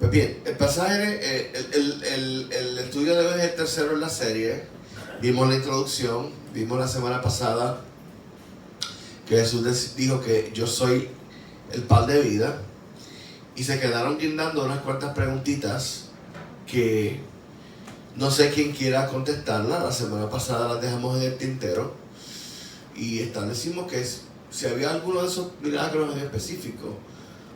Pues bien, el pasaje, el estudio de hoy es el tercero en la serie. Vimos la introducción, vimos la semana pasada que Jesús dijo que yo soy el pan de vida, y se quedaron guindando unas cuantas preguntitas que no sé quién quiera contestarlas. La semana pasada las dejamos en el tintero y establecimos que si había alguno de esos milagros en específico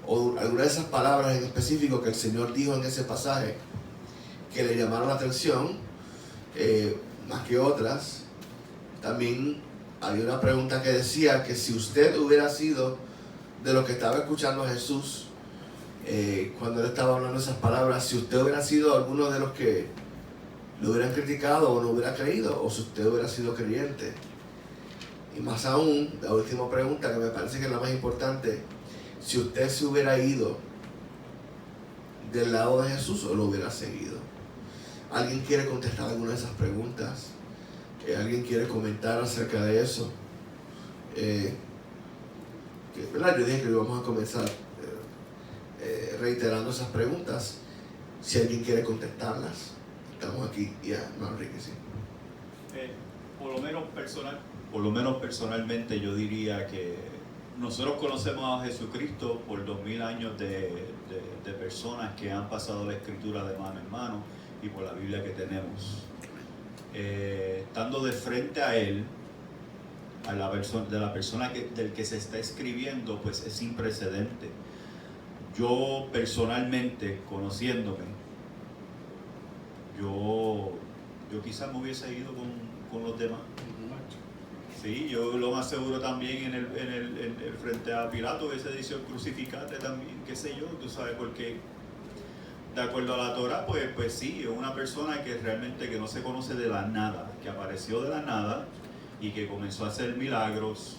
o alguna de esas palabras en específico que el Señor dijo en ese pasaje que le llamaron la atención, más que otras. También había una pregunta que decía que si usted hubiera sido de los que estaba escuchando a Jesús cuando él estaba hablando esas palabras, si usted hubiera sido alguno de los que lo hubieran criticado o no hubiera creído, o si usted hubiera sido creyente. Y más aún, la última pregunta, que me parece que es la más importante: si usted se hubiera ido del lado de Jesús o lo hubiera seguido. ¿Alguien quiere contestar alguna de esas preguntas? ¿Alguien quiere comentar acerca de eso? ¿Verdad? Yo dije que íbamos a comenzar reiterando esas preguntas. Si alguien quiere contestarlas, estamos aquí. No, Enrique, sí. Por lo menos personalmente yo diría que nosotros conocemos a Jesucristo por 2000 años de personas que han pasado la Escritura de mano en mano y por la Biblia que tenemos. Estando de frente a Él, la persona del que se está escribiendo, pues es sin precedente. Yo personalmente, conociéndome, yo quizás me hubiese ido con los demás. Sí, yo lo más seguro también en el frente a Pilato hubiese dicho crucificate también, qué sé yo, tú sabes, porque de acuerdo a la Torah, pues sí, es una persona que realmente que no se conoce de la nada, que apareció de la nada y que comenzó a hacer milagros,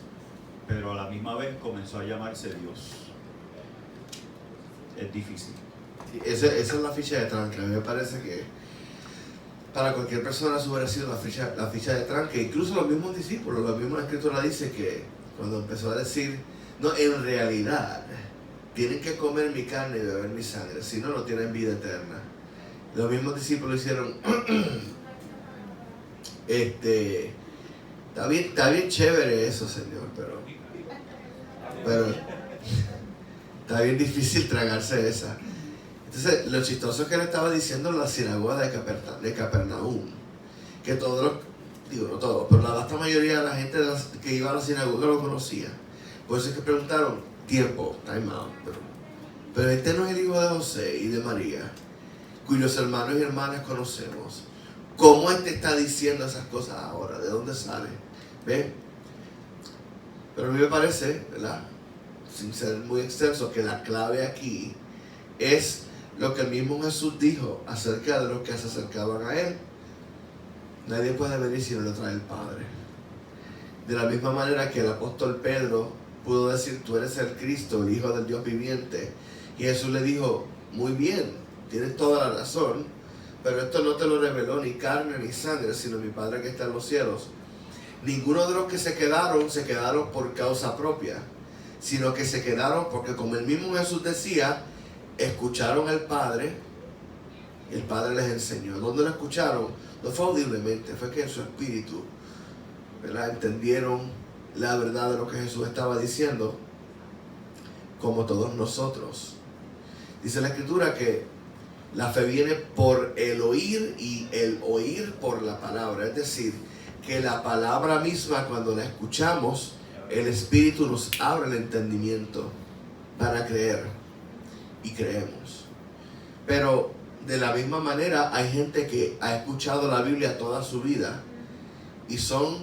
pero a la misma vez comenzó a llamarse Dios. Es difícil. Sí, esa es la ficha de tranque. A mí me parece que para cualquier persona eso hubiera sido la ficha de tranque. Incluso los mismos discípulos, la misma escritura dice que cuando empezó a decir, no, en realidad tienen que comer mi carne y beber mi sangre, si no, no tienen vida eterna. Los mismos discípulos hicieron está bien chévere eso, Señor, pero está bien difícil tragarse esa. Entonces, lo chistoso es que le estaba diciendo en la sinagoga de Capernaum, que todos no todos, pero la vasta mayoría de la gente que iba a la sinagoga lo conocía. Por eso es que preguntaron, tiempo, time out, pero este no es el hijo de José y de María, cuyos hermanos y hermanas conocemos. ¿Cómo este está diciendo esas cosas ahora? ¿De dónde sale? ¿Ven? Pero a mí me parece, ¿verdad?, sin ser muy extenso, que la clave aquí es lo que el mismo Jesús dijo acerca de los que se acercaban a Él. Nadie puede venir si no lo trae el Padre. De la misma manera que el apóstol Pedro pudo decir, tú eres el Cristo, el Hijo del Dios viviente. Y Jesús le dijo, muy bien, tienes toda la razón, pero esto no te lo reveló ni carne ni sangre, sino mi Padre que está en los cielos. Ninguno de los que se quedaron por causa propia, sino que se quedaron porque, como el mismo Jesús decía, escucharon al Padre y el Padre les enseñó. ¿Dónde lo escucharon? No fue audiblemente, fue que en su espíritu, ¿verdad?, entendieron la verdad de lo que Jesús estaba diciendo, como todos nosotros. Dice la Escritura que la fe viene por el oír y el oír por la palabra. Es decir, que la palabra misma, cuando la escuchamos, el Espíritu nos abre el entendimiento para creer, y creemos. Pero de la misma manera hay gente que ha escuchado la Biblia toda su vida y son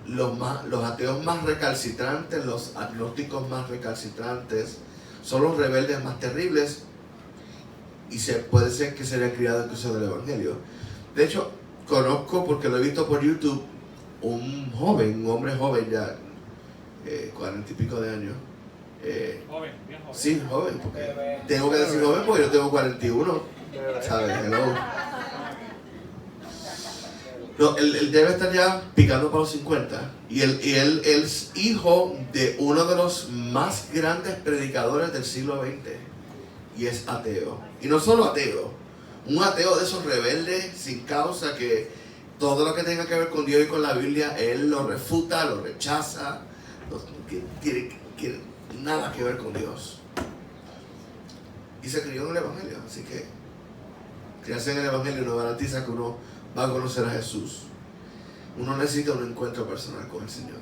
los ateos más recalcitrantes, los agnósticos más recalcitrantes, son los rebeldes más terribles, y puede ser que se hayan criado incluso del Evangelio. De hecho, conozco, porque lo he visto por YouTube, un hombre joven ya, 40 y pico de años. Joven, bien joven. Sí, joven, porque tengo que decir joven porque yo tengo 41, ¿sabes? Hello. No, él debe estar ya picando para los 50, y él es hijo de uno de los más grandes predicadores del siglo XX, y es ateo. Y no solo ateo, un ateo de esos rebeldes sin causa que todo lo que tenga que ver con Dios y con la Biblia, él lo refuta, lo rechaza, tiene nada que ver con Dios. Y se crió en el Evangelio, así que criarse en el Evangelio no garantiza que uno va a conocer a Jesús. Uno necesita un encuentro personal con el Señor.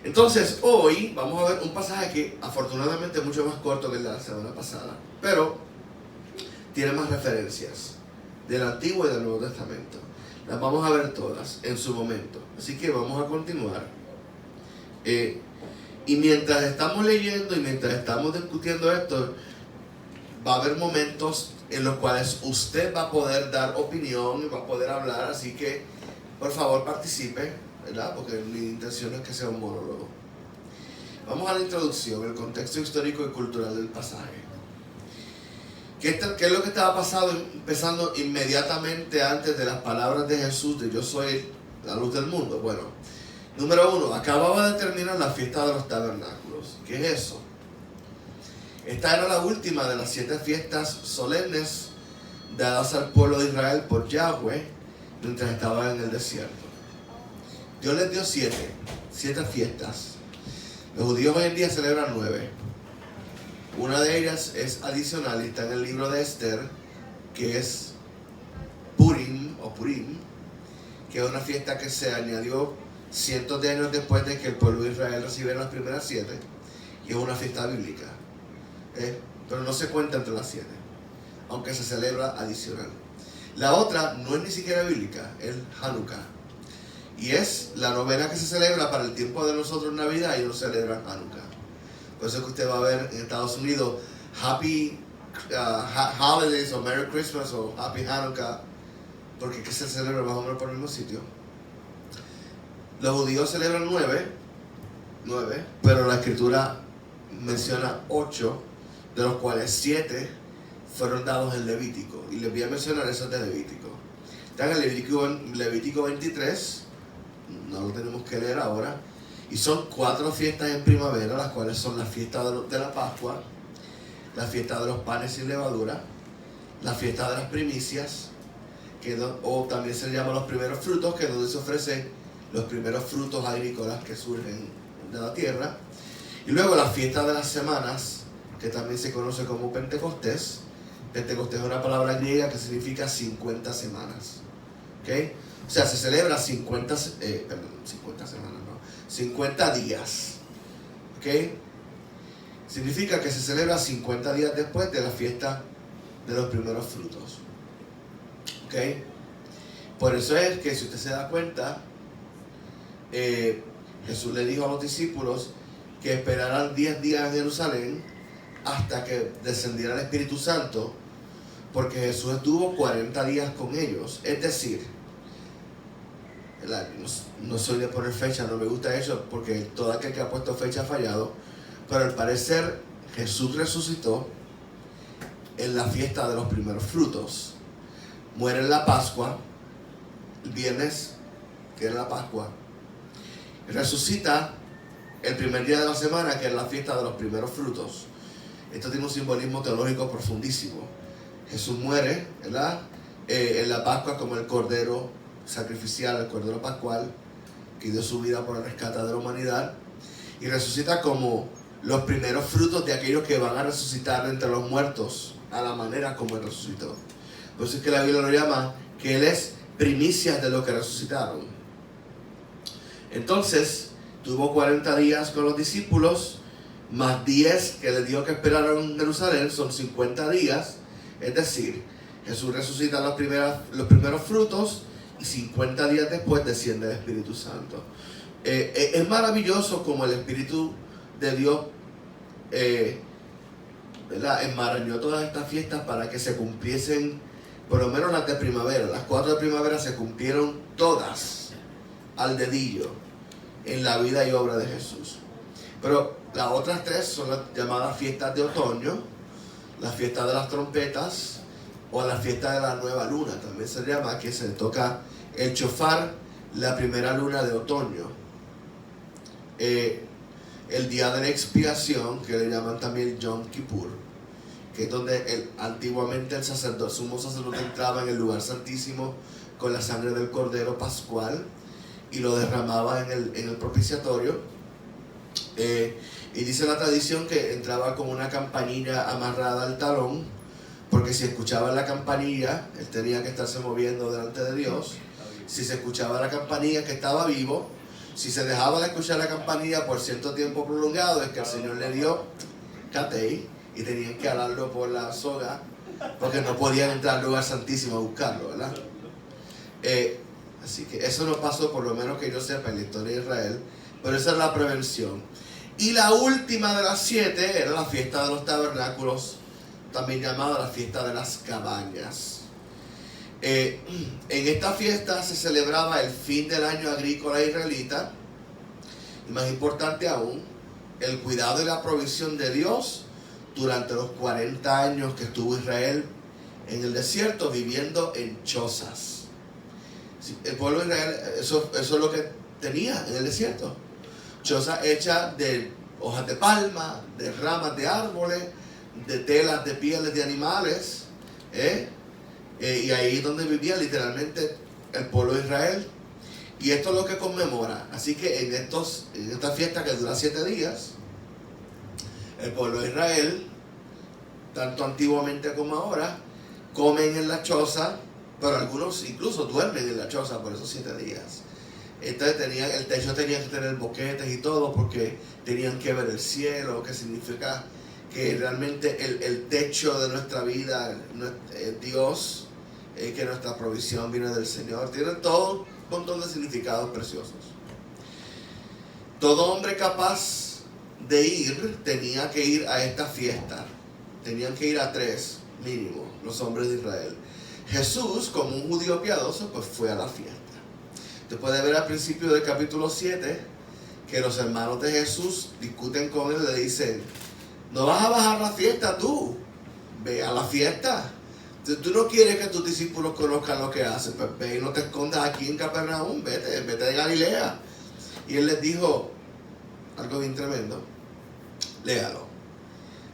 Entonces, hoy vamos a ver un pasaje que afortunadamente es mucho más corto que el de la semana pasada, pero tiene más referencias del Antiguo y del Nuevo Testamento. Las vamos a ver todas en su momento. Así que vamos a continuar. Y mientras estamos leyendo y mientras estamos discutiendo esto, va a haber momentos en los cuales usted va a poder dar opinión y va a poder hablar. Así que, por favor, participe, ¿verdad? Porque mi intención es que sea un monólogo. Vamos a la introducción, el contexto histórico y cultural del pasaje. ¿Qué es lo que estaba empezando inmediatamente antes de las palabras de Jesús de yo soy la luz del mundo? Bueno, número 1, acababa de terminar la fiesta de los tabernáculos. ¿Qué es eso? Esta era la última de las 7 fiestas solemnes dadas al pueblo de Israel por Yahweh mientras estaba en el desierto. Dios les dio 7 fiestas. Los judíos hoy en día celebran 9. Una de ellas es adicional y está en el libro de Esther, que es Purim, que es una fiesta que se añadió cientos de años después de que el pueblo de Israel recibiera las primeras 7, y es una fiesta bíblica, pero no se cuenta entre las 7, aunque se celebra adicional. La otra no es ni siquiera bíblica, es Hanukkah, y es la novena que se celebra para el tiempo de nosotros Navidad, y ellos celebran Hanukkah. Por eso es que usted va a ver en Estados Unidos Happy Holidays o Merry Christmas o Happy Hanukkah, porque que se celebra más o menos por el mismo sitio. Los judíos celebran 9, pero la escritura menciona 8, de los cuales 7 fueron dados en Levítico. Y les voy a mencionar esos de Levítico. Están en Levítico 23, no lo tenemos que leer ahora. Y son 4 fiestas en primavera, las cuales son la fiesta de la Pascua, la fiesta de los panes sin levadura, la fiesta de las primicias, o también se llama los primeros frutos, que es donde se ofrecen los primeros frutos agrícolas que surgen de la tierra. Y luego la fiesta de las semanas, que también se conoce como Pentecostés. Pentecostés es una palabra griega que significa 50 semanas. ¿Okay? O sea, se celebra 50 semanas, ¿no? 50 días. ¿Ok? Significa que se celebra 50 días después de la fiesta de los primeros frutos. ¿Ok? Por eso es que si usted se da cuenta, Jesús le dijo a los discípulos que esperaran 10 días en Jerusalén hasta que descendiera el Espíritu Santo, porque Jesús estuvo 40 días con ellos. Es decir, no soy de poner fecha, no me gusta eso, porque todo aquel que ha puesto fecha ha fallado, pero al parecer Jesús resucitó en la fiesta de los primeros frutos. Muere en la Pascua, el viernes, que era la Pascua. Resucita el primer día de la semana, que es la fiesta de los primeros frutos. Esto tiene un simbolismo teológico profundísimo. Jesús muere, ¿verdad? En la Pascua como el cordero sacrificial, el cordero pascual, que dio su vida por el rescate de la humanidad, y resucita como los primeros frutos de aquellos que van a resucitar entre los muertos, a la manera como Él resucitó. Por eso es que la Biblia lo llama que Él es primicias de los que resucitaron. Entonces, tuvo 40 días con los discípulos, más 10 que les dijo que esperaron en Jerusalén, son 50 días. Es decir, Jesús resucita los primeros frutos, y 50 días después desciende el Espíritu Santo. Es maravilloso como el Espíritu de Dios enmarañó todas estas fiestas para que se cumpliesen, por lo menos las de primavera. Las 4 de primavera se cumplieron todas al dedillo en la vida y obra de Jesús. Pero las otras 3 son las llamadas fiestas de otoño, la fiesta de las trompetas, o la fiesta de la nueva luna, también se llama, que se toca el chofar la primera luna de otoño. el día de la expiación, que le llaman también Yom Kippur, que es donde antiguamente el sumo sacerdote entraba en el lugar santísimo con la sangre del cordero pascual y lo derramaba en el propiciatorio. Y dice la tradición que entraba con una campanilla amarrada al talón, porque si escuchaba la campanilla, él tenía que estarse moviendo delante de Dios. Si se escuchaba la campanilla, que estaba vivo. Si se dejaba de escuchar la campanilla por cierto tiempo prolongado, es que el Señor le dio catei y tenían que alarlo por la soga, porque no podían entrar al lugar santísimo a buscarlo, ¿verdad? Así que eso no pasó, por lo menos que yo sepa, en la historia de Israel, pero esa es la prevención. Y la última de las 7 era la fiesta de los tabernáculos, también llamada la fiesta de las cabañas. En esta fiesta se celebraba el fin del año agrícola israelita, y más importante aún, el cuidado y la provisión de Dios durante los 40 años que estuvo Israel en el desierto viviendo en chozas. El pueblo de Israel, eso es lo que tenía en el desierto. Chozas hechas de hojas de palma, de ramas de árboles, de telas de pieles de animales, y ahí es donde vivía literalmente el pueblo de Israel. Y esto es lo que conmemora. Así que en esta fiesta que dura 7 días, el pueblo de Israel, tanto antiguamente como ahora, comen en la choza, pero algunos incluso duermen en la choza por esos 7 días. Entonces el techo tenía que tener boquetes y todo, porque tenían que ver el cielo, que significa que realmente el techo de nuestra vida es Dios, que nuestra provisión viene del Señor. Tiene todo un montón de significados preciosos. Todo hombre capaz de ir tenía que ir a esta fiesta. Tenían que ir a 3 mínimo los hombres de Israel. Jesús, como un judío piadoso, pues fue a la fiesta. Usted puede ver al principio del capítulo 7 que los hermanos de Jesús discuten con él y le dicen: no vas a bajar la fiesta tú, ve a la fiesta. Tú no quieres que tus discípulos conozcan lo que hacen, pues ve y no te escondas aquí en Capernaum, vete de Galilea. Y él les dijo algo bien tremendo, léalo.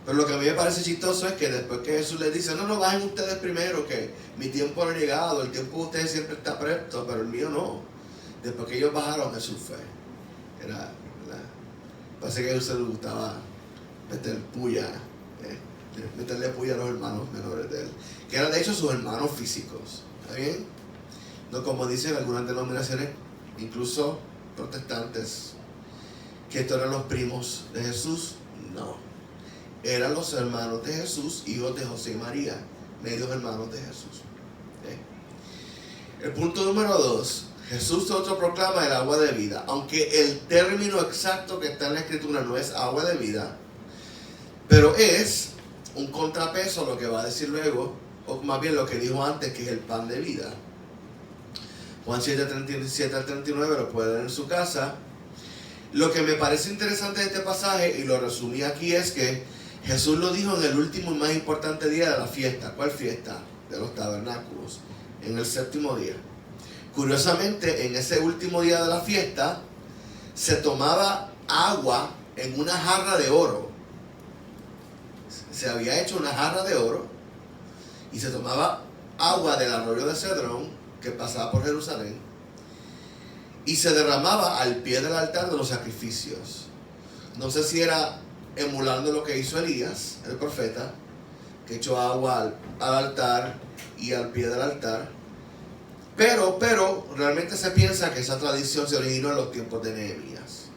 Pero lo que a mí me parece chistoso es que después que Jesús les dice: no bajen ustedes primero, que mi tiempo no ha llegado, el tiempo de ustedes siempre está presto, pero el mío no. Después que ellos bajaron, Jesús fue. Parece que a Jesús le gustaba meterle puya a los hermanos menores de él, que eran de hecho sus hermanos físicos. ¿Está bien? No como dicen algunas denominaciones, incluso protestantes, que estos eran los primos de Jesús. No, eran los hermanos de Jesús, hijos de José y María, medios hermanos de Jesús. El punto número 2, Jesús proclama el agua de vida, aunque el término exacto que está en la escritura no es agua de vida, pero es un contrapeso a lo que va a decir luego, o más bien lo que dijo antes, que es el pan de vida. Juan 7:37 al 39 lo puede leer en su casa. Lo que me parece interesante de este pasaje, y lo resumí aquí, es que Jesús lo dijo en el último y más importante día de la fiesta. ¿Cuál fiesta? De los tabernáculos, en el 7º día. Curiosamente, en ese último día de la fiesta se tomaba agua en una jarra de oro. Se había hecho una jarra de oro y se tomaba agua del arroyo de Cedrón, que pasaba por Jerusalén, y se derramaba al pie del altar de los sacrificios. No sé si era emulando lo que hizo Elías, el profeta, que echó agua al altar y al pie del altar. Pero realmente se piensa que esa tradición se originó en los tiempos de Nehemías.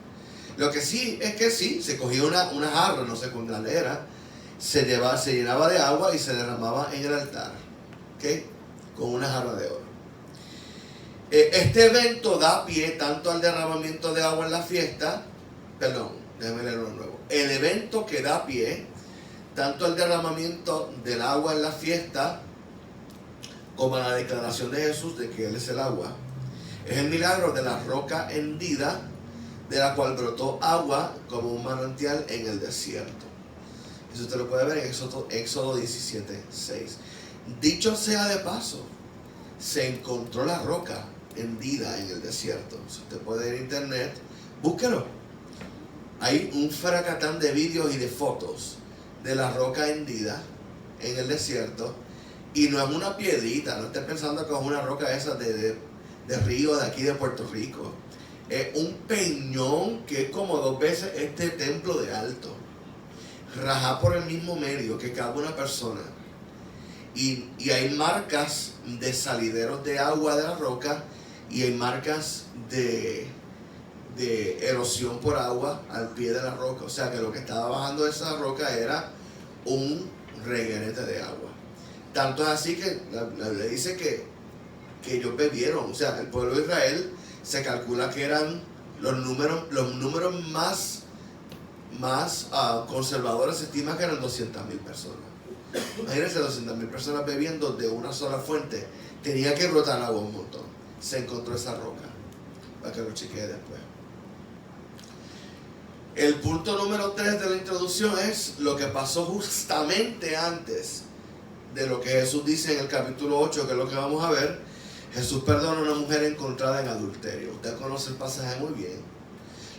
Lo que sí es que sí, se cogía una jarra, no sé cuál era, se llenaba de agua y se derramaba en el altar, ¿okay? Con una jarra de oro. Este evento da pie tanto al derramamiento de agua en la fiesta, déjame leerlo de nuevo. El evento que da pie tanto al derramamiento del agua en la fiesta como a la declaración de Jesús de que Él es el agua, es el milagro de la roca hendida, de la cual brotó agua como un manantial en el desierto. Eso usted lo puede ver en Éxodo 17:6. Dicho sea de paso, se encontró la roca hendida en el desierto. Si usted puede ir a internet, búsquelo. hay un fracatán de vídeos y de fotos de la roca hendida en el desierto, y no es una piedrita, no estés pensando que es una roca esa de río de aquí de Puerto Rico. Es un peñón que es como 2 veces este templo de alto, rajado por el mismo medio que cabe una persona, y hay marcas de salideros de agua de la roca, y hay marcas de erosión por agua al pie de la roca. O sea que lo que estaba bajando de esa roca era un reguerete de agua. Tanto es así que la Biblia dice que ellos bebieron. O sea, el pueblo de Israel se calcula que eran los números más conservadores. Se estima que eran 200,000 personas. Imagínense 200,000 personas bebiendo de una sola fuente. Tenía que brotar agua un montón. Se encontró esa roca, para que lo chequee después. El punto número 3 de la introducción es lo que pasó justamente antes de lo que Jesús dice en el capítulo 8, que es lo que vamos a ver. Jesús perdona a una mujer encontrada en adulterio. Usted conoce el pasaje muy bien.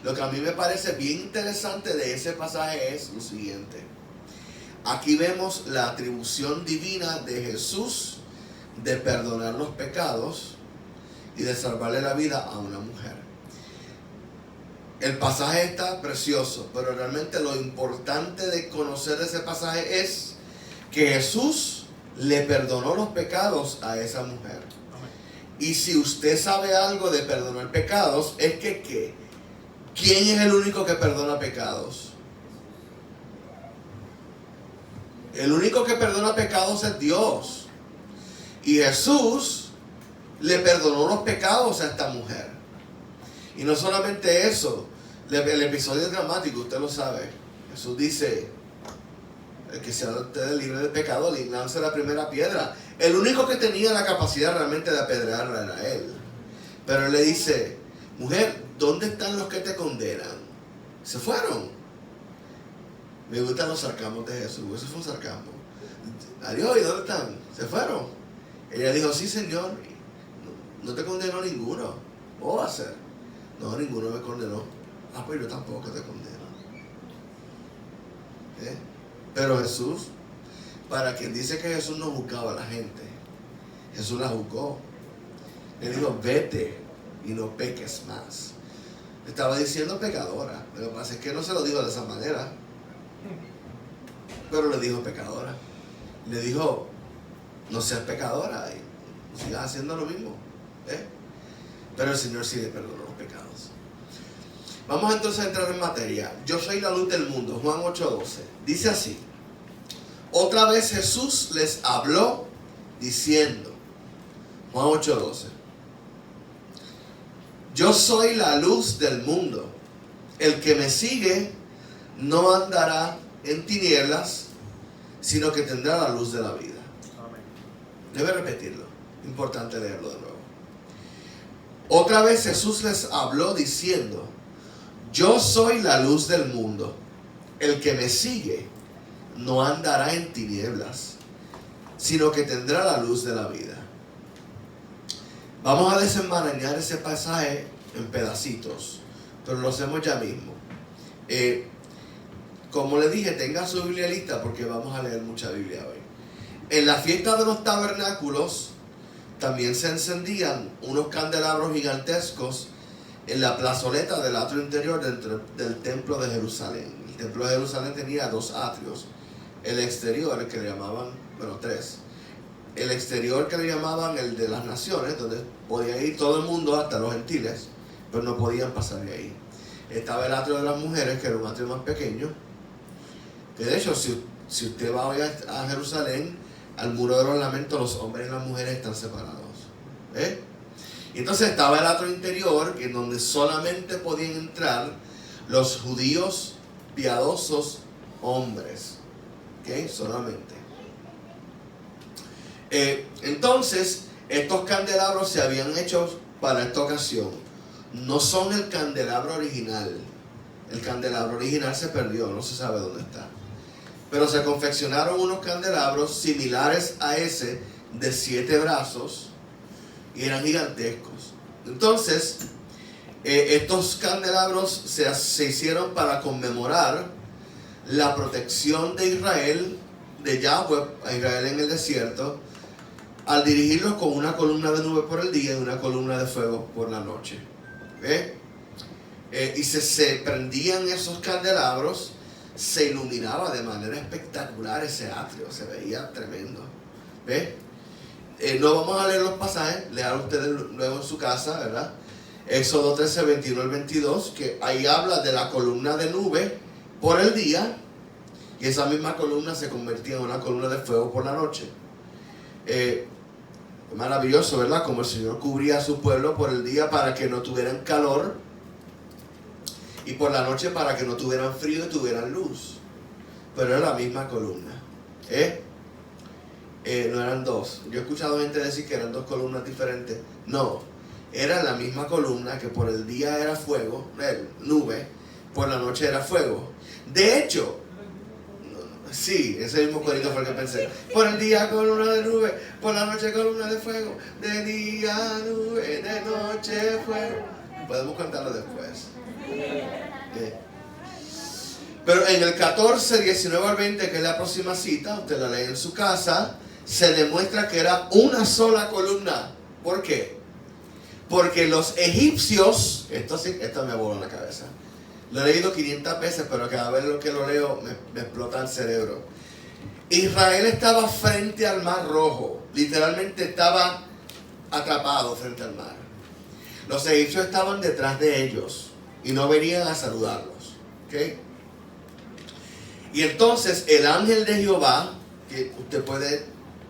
Lo que a mí me parece bien interesante de ese pasaje es lo siguiente. Aquí vemos la atribución divina de Jesús de perdonar los pecados y de salvarle la vida a una mujer. El pasaje está precioso, pero realmente lo importante de conocer ese pasaje es que Jesús le perdonó los pecados a esa mujer. Y si usted sabe algo de perdonar pecados, es que ¿quién es el único que perdona pecados? El único que perdona pecados es Dios. Y Jesús le perdonó los pecados a esta mujer. Y no solamente eso, el episodio es dramático, usted lo sabe. Jesús dice, el que sea usted libre de pecado, le lance la primera piedra. El único que tenía la capacidad realmente de apedrearla era él. Pero él le dice, mujer, ¿dónde están los que te condenan? Se fueron. Me gustan los sarcasmos de Jesús, eso fue un sarcasmo. Adiós, ¿y dónde están? Se fueron. Ella dijo, sí, Señor, no te condenó ninguno. ¿Cómo va a ser? No, ninguno me condenó. Ah, pues yo tampoco te condeno. Pero Jesús, para quien dice que Jesús no juzgaba a la gente, Jesús la juzgó. Le dijo, vete y no peques más. Estaba diciendo pecadora. Lo que pasa es que no se lo dijo de esa manera, pero le dijo pecadora. Le dijo, no seas pecadora y sigas haciendo lo mismo. Pero el Señor sí le perdonó los pecados. Vamos entonces a entrar en materia. Yo soy la luz del mundo, Juan 8:12. Dice así. Otra vez Jesús les habló diciendo, Juan 8:12. Yo soy la luz del mundo. El que me sigue no andará en tinieblas, sino que tendrá la luz de la vida. Amén. Debe repetirlo. Importante leerlo de nuevo. Otra vez Jesús les habló diciendo, yo soy la luz del mundo. El que me sigue no andará en tinieblas, sino que tendrá la luz de la vida. Vamos a desenmarañar ese pasaje en pedacitos, pero lo hacemos ya mismo. Como le dije, tenga su Biblia lista porque vamos a leer mucha Biblia hoy. En la fiesta de los tabernáculos también se encendían unos candelabros gigantescos en la plazoleta del atrio interior dentro del templo de Jerusalén. El templo de Jerusalén tenía 2 atrios. El exterior, el que le llamaban, 3. El exterior que le llamaban el de las naciones, donde podía ir todo el mundo, hasta los gentiles, pero no podían pasar de ahí. Estaba el atrio de las mujeres, que era un atrio más pequeño, que de hecho, si usted va hoy a Jerusalén, al muro de los lamentos, los hombres y las mujeres están separados. Y entonces estaba el atrio interior, en donde solamente podían entrar los judíos piadosos hombres. Solamente. Entonces, estos candelabros se habían hecho para esta ocasión. No son el candelabro original. El candelabro original se perdió, no se sabe dónde está. Pero se confeccionaron unos candelabros similares a ese, de 7 brazos, y eran gigantescos. Entonces, Estos candelabros se hicieron para conmemorar la protección de Israel, de Yahweh a Israel en el desierto, al dirigirlos con una columna de nube por el día y una columna de fuego por la noche. Y se prendían esos candelabros, se iluminaba de manera espectacular ese atrio, se veía tremendo. No vamos a leer los pasajes, lean ustedes luego en su casa, ¿verdad? Éxodo 13, 21 al 22, que ahí habla de la columna de nube por el día, y esa misma columna se convertía en una columna de fuego por la noche. Maravilloso, ¿verdad? Como el Señor cubría a su pueblo por el día para que no tuvieran calor, y por la noche para que no tuvieran frío y tuvieran luz. Pero era la misma columna. No eran dos. Yo he escuchado gente decir que eran dos columnas diferentes. No, era la misma columna, que por el día era fuego, nube, por la noche era fuego. De hecho, sí, ese mismo corito fue el que pensé. Por el día columna de nube, por la noche columna de fuego. De día nube, de noche fuego. Podemos cantarlo después. Pero en el 14, 19 al 20, que es la próxima cita, usted la lee en su casa, se demuestra que era una sola columna. ¿Por qué? Porque los egipcios, esto me voló la cabeza, lo he leído 500 veces, pero cada vez que lo leo me explota el cerebro. Israel estaba frente al Mar Rojo, literalmente estaba atrapado frente al mar. Los egipcios estaban detrás de ellos y no venían a saludarlos. Y entonces el ángel de Jehová, que usted puede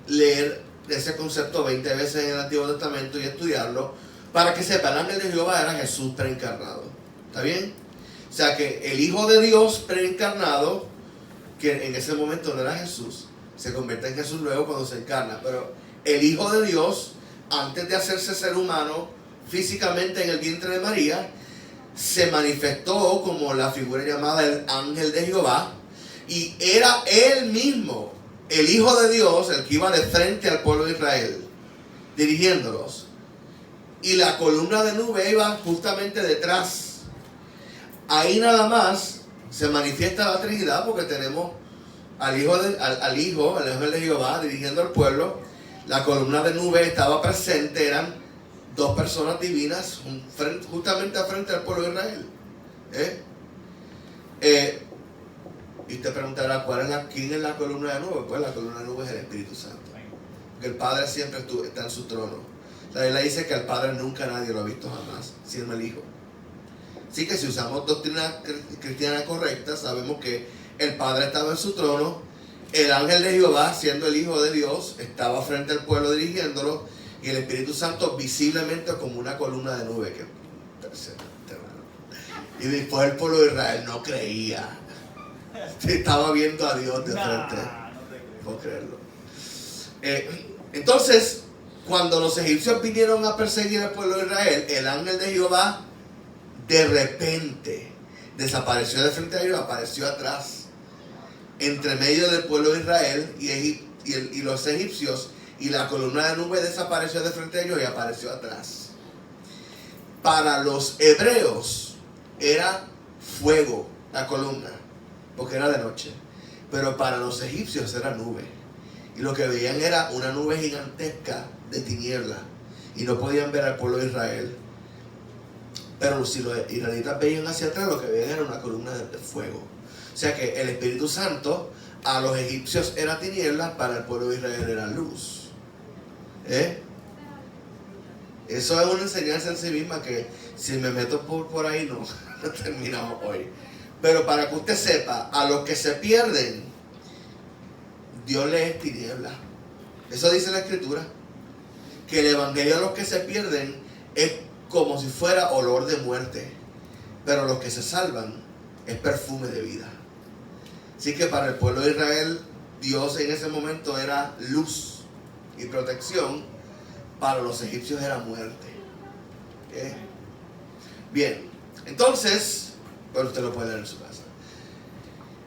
leer ese concepto 20 veces en el Antiguo Testamento y estudiarlo, para que sepa, el ángel de Jehová era Jesús preencarnado. ¿Está bien? O sea que el Hijo de Dios preencarnado, que en ese momento no era Jesús, se convierte en Jesús luego cuando se encarna, pero el Hijo de Dios, antes de hacerse ser humano físicamente en el vientre de María, se manifestó como la figura llamada el ángel de Jehová, y era él mismo, el Hijo de Dios, el que iba de frente al pueblo de Israel, dirigiéndolos. Y la columna de nube iba justamente detrás. Ahí nada más se manifiesta la Trinidad, porque tenemos al Hijo, el ángel de Jehová dirigiendo al pueblo. La columna de nube estaba presente, eran dos personas divinas justamente al frente del pueblo de Israel. Y te preguntará, ¿quién es la columna de nube? Pues la columna de nube es el Espíritu Santo. Porque el Padre siempre está en su trono. La Biblia dice que al Padre nunca nadie lo ha visto jamás, sino el Hijo. Así que si usamos doctrina cristiana correcta, sabemos que el Padre estaba en su trono, el ángel de Jehová, siendo el Hijo de Dios, estaba frente al pueblo dirigiéndolo, y el Espíritu Santo visiblemente como una columna de nube. Y después el pueblo de Israel no creía. Estaba viendo a Dios de frente. No puedo creerlo. Entonces, cuando los egipcios vinieron a perseguir al pueblo de Israel, el ángel de Jehová de repente desapareció de frente a ellos, apareció atrás, entre medio del pueblo de Israel y los egipcios, y la columna de nube desapareció de frente a ellos y apareció atrás. Para los hebreos era fuego la columna, porque era de noche, pero para los egipcios era nube, y lo que veían era una nube gigantesca de tiniebla, y no podían ver al pueblo de Israel. Pero si los israelitas veían hacia atrás, lo que veían era una columna de fuego. O sea que el Espíritu Santo a los egipcios era tiniebla, para el pueblo de Israel era luz. Eso es una enseñanza en sí misma que si me meto por ahí no terminamos hoy. Pero para que usted sepa, a los que se pierden, Dios les es tiniebla. Eso dice la Escritura, que el evangelio a los que se pierden es como si fuera olor de muerte, pero los que se salvan es perfume de vida. Así que para el pueblo de Israel, Dios en ese momento era luz y protección, para los egipcios era muerte. Bien, entonces, bueno, usted lo puede leer en su casa.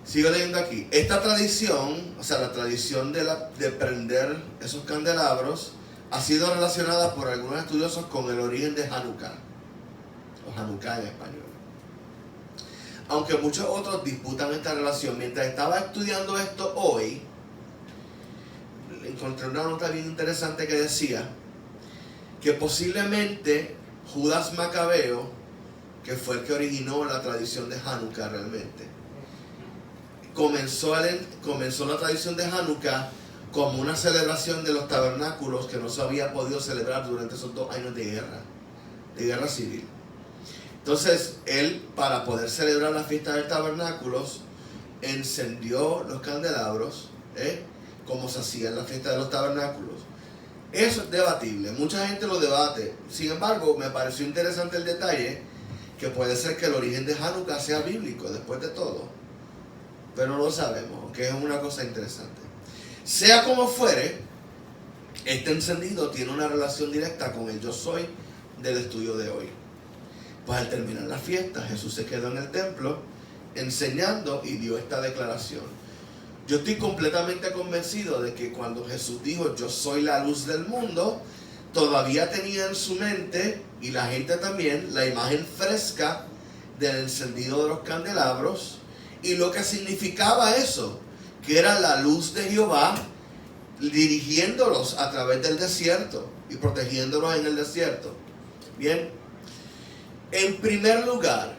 Sigo leyendo aquí. Esta tradición, o sea, la tradición de prender esos candelabros, ha sido relacionada por algunos estudiosos con el origen de Hanukkah. o Hanukkah en español. Aunque muchos otros disputan esta relación, mientras estaba estudiando esto hoy, encontré una nota bien interesante que decía que posiblemente Judas Macabeo, que fue el que originó la tradición de Hanukkah realmente, comenzó la tradición de Hanukkah como una celebración de los tabernáculos que no se había podido celebrar durante esos 2 años de guerra civil. Entonces, él, para poder celebrar la fiesta de tabernáculos, encendió los candelabros, como se hacía en la fiesta de los tabernáculos. Eso es debatible, mucha gente lo debate. Sin embargo, me pareció interesante el detalle que puede ser que el origen de Hanukkah sea bíblico, después de todo. Pero no lo sabemos, que es una cosa interesante. Sea como fuere, este encendido tiene una relación directa con el yo soy del estudio de hoy. Pues al terminar la fiesta, Jesús se quedó en el templo enseñando y dio esta declaración. Yo estoy completamente convencido de que cuando Jesús dijo yo soy la luz del mundo, todavía tenía en su mente, y la gente también, la imagen fresca del encendido de los candelabros y lo que significaba eso, que era la luz de Jehová dirigiéndolos a través del desierto y protegiéndolos en el desierto. Bien, en primer lugar,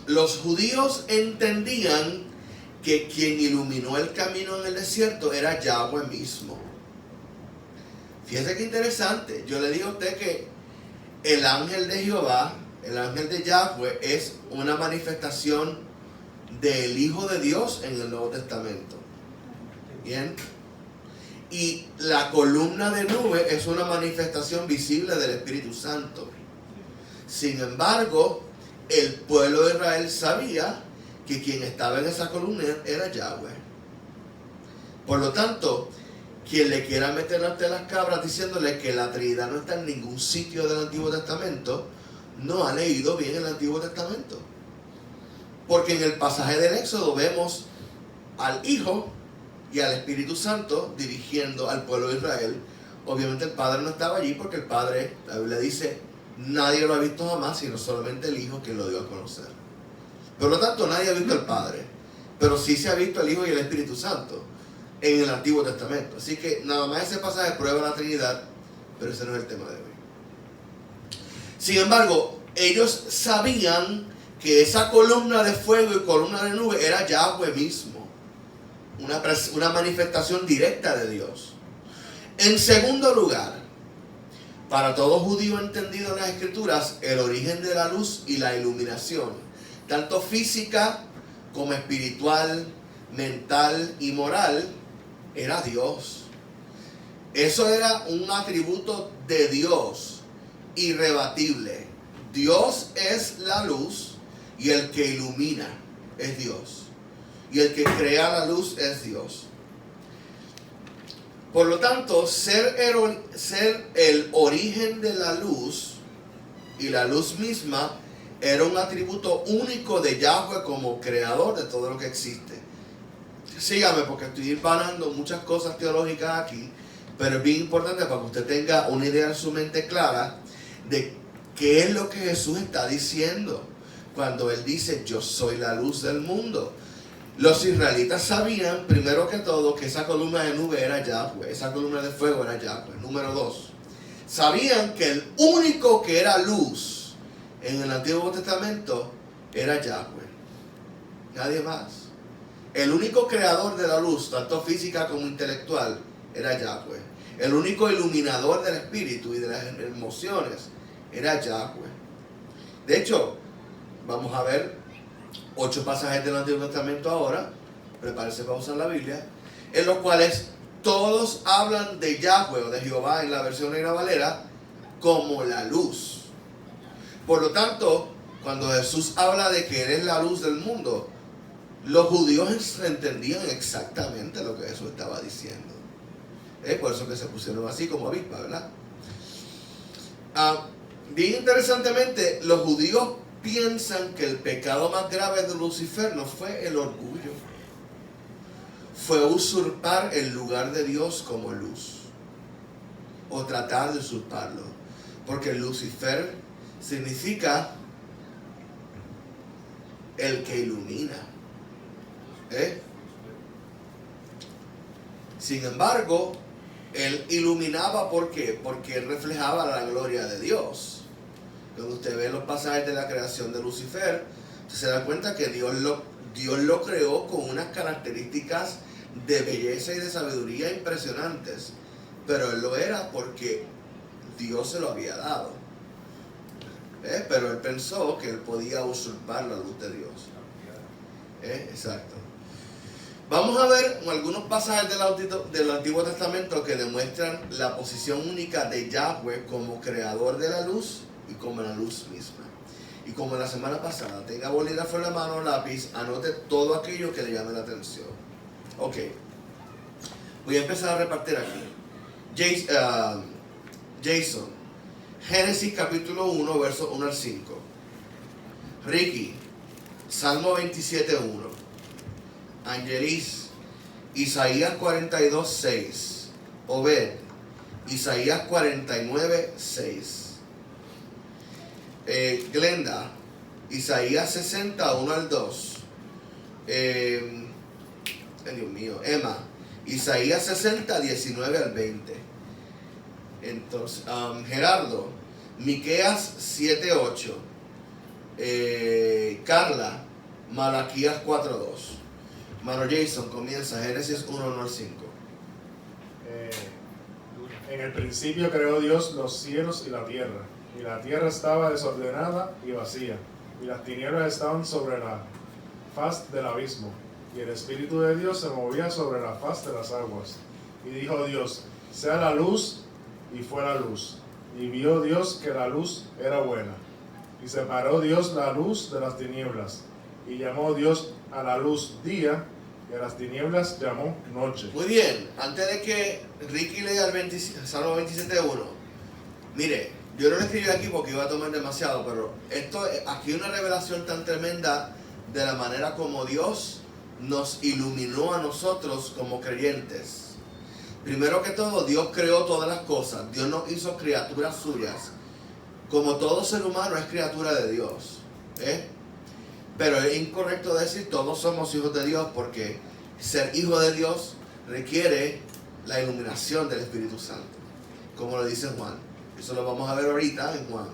los judíos entendían que quien iluminó el camino en el desierto era Yahweh mismo. Fíjese qué interesante. Yo le digo a usted que el ángel de Jehová, el ángel de Yahweh, es una manifestación del Hijo de Dios en el Nuevo Testamento. Bien. Y la columna de nube es una manifestación visible del Espíritu Santo. Sin embargo, el pueblo de Israel sabía que quien estaba en esa columna era Yahweh. Por lo tanto, quien le quiera meter ante las cabras diciéndole que la Trinidad no está en ningún sitio del Antiguo Testamento, no ha leído bien el Antiguo Testamento. Porque en el pasaje del Éxodo vemos al Hijo y al Espíritu Santo dirigiendo al pueblo de Israel. Obviamente el Padre no estaba allí porque el Padre, la Biblia dice, nadie lo ha visto jamás, sino solamente el Hijo que lo dio a conocer. Por lo tanto, nadie ha visto al Padre, pero sí se ha visto al Hijo y el Espíritu Santo en el Antiguo Testamento. Así que nada más ese pasaje prueba la Trinidad, pero ese no es el tema de hoy. Sin embargo, ellos sabían que esa columna de fuego y columna de nube era Yahweh mismo, una manifestación directa de Dios. En segundo lugar, para todo judío entendido en las Escrituras, el origen de la luz y la iluminación, tanto física como espiritual, mental y moral, era Dios. Eso era un atributo de Dios, irrebatible. Dios es la luz y el que ilumina es Dios. Y el que crea la luz es Dios. Por lo tanto, ser el origen de la luz y la luz misma era un atributo único de Yahweh como creador de todo lo que existe. Sígame porque estoy parando muchas cosas teológicas aquí, pero es bien importante para que usted tenga una idea en su mente clara de qué es lo que Jesús está diciendo cuando Él dice yo soy la luz del mundo. Los israelitas sabían, primero que todo, que esa columna de nube era Yahweh, esa columna de fuego era Yahweh. Número 2, sabían que el único que era luz en el Antiguo Testamento era Yahweh, nadie más. El único creador de la luz, tanto física como intelectual, era Yahweh. El único iluminador del espíritu y de las emociones era Yahweh. De hecho, vamos a ver 8 pasajes del Antiguo Testamento ahora, prepárese para usar la Biblia, en los cuales todos hablan de Yahweh o de Jehová en la versión Reina Valera como la luz. Por lo tanto, cuando Jesús habla de que Él es la luz del mundo, los judíos entendían exactamente lo que Jesús estaba diciendo. Por eso que se pusieron así como avispas, ¿verdad? Bien interesantemente, los judíos piensan que el pecado más grave de Lucifer no fue el orgullo, fue usurpar el lugar de Dios como luz, o tratar de usurparlo, porque Lucifer significa el que ilumina. Sin embargo, él iluminaba, ¿por qué? Porque él reflejaba la gloria de Dios. Cuando usted ve los pasajes de la creación de Lucifer, usted se da cuenta que Dios lo creó con unas características de belleza y de sabiduría impresionantes. Pero él lo era porque Dios se lo había dado. Pero él pensó que él podía usurpar la luz de Dios. Exacto. Vamos a ver algunos pasajes del Antiguo Testamento que demuestran la posición única de Yahweh como creador de la luz y como la luz misma. Y como la semana pasada, tenga bolígrafo en la mano, lápiz, anote todo aquello que le llame la atención. Ok. Voy a empezar a repartir aquí. Jason, Génesis capítulo 1, versos 1 al 5. Ricky, Salmo 27, 1. Angelis, Isaías 42, 6. Obed, Isaías 49, 6. Glenda, Isaías 60, 1 al 2. Dios mío. Emma, Isaías 60, 19 al 20. Entonces, Gerardo, Miqueas 7, 8. Carla, Malaquías 4, 2. Mano Jason, comienza Génesis 1, 1 al 5. En el principio creó Dios los cielos y la tierra estaba desordenada y vacía, y las tinieblas estaban sobre la faz del abismo, y el Espíritu de Dios se movía sobre la faz de las aguas. Y dijo Dios, sea la luz, y fue la luz. Y vio Dios que la luz era buena. Y separó Dios la luz de las tinieblas, y llamó Dios a la luz día, y a las tinieblas llamó noche. Muy bien, antes de que Ricky lea el Salmo 27.1, mire, yo no lo escribí aquí porque iba a tomar demasiado, pero aquí hay una revelación tan tremenda de la manera como Dios nos iluminó a nosotros como creyentes. Primero que todo, Dios creó todas las cosas. Dios nos hizo criaturas suyas. Como todo ser humano es criatura de Dios. Pero es incorrecto decir todos somos hijos de Dios, porque ser hijo de Dios requiere la iluminación del Espíritu Santo, como lo dice Juan. Eso lo vamos a ver ahorita en Juan.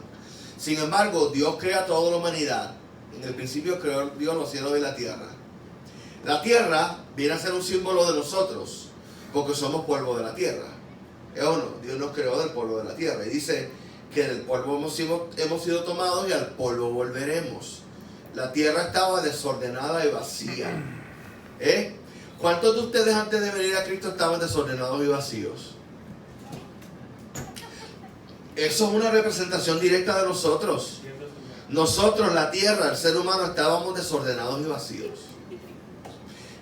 Sin embargo, Dios crea toda la humanidad. En el principio creó Dios los cielos y la tierra. La tierra viene a ser un símbolo de nosotros, porque somos polvo de la tierra. ¿Es o no? Dios nos creó del polvo de la tierra. Y dice que del polvo hemos sido tomados y al polvo volveremos. La tierra estaba desordenada y vacía. ¿Cuántos de ustedes antes de venir a Cristo estaban desordenados y vacíos? Eso es una representación directa de nosotros. Nosotros, la tierra, el ser humano, estábamos desordenados y vacíos.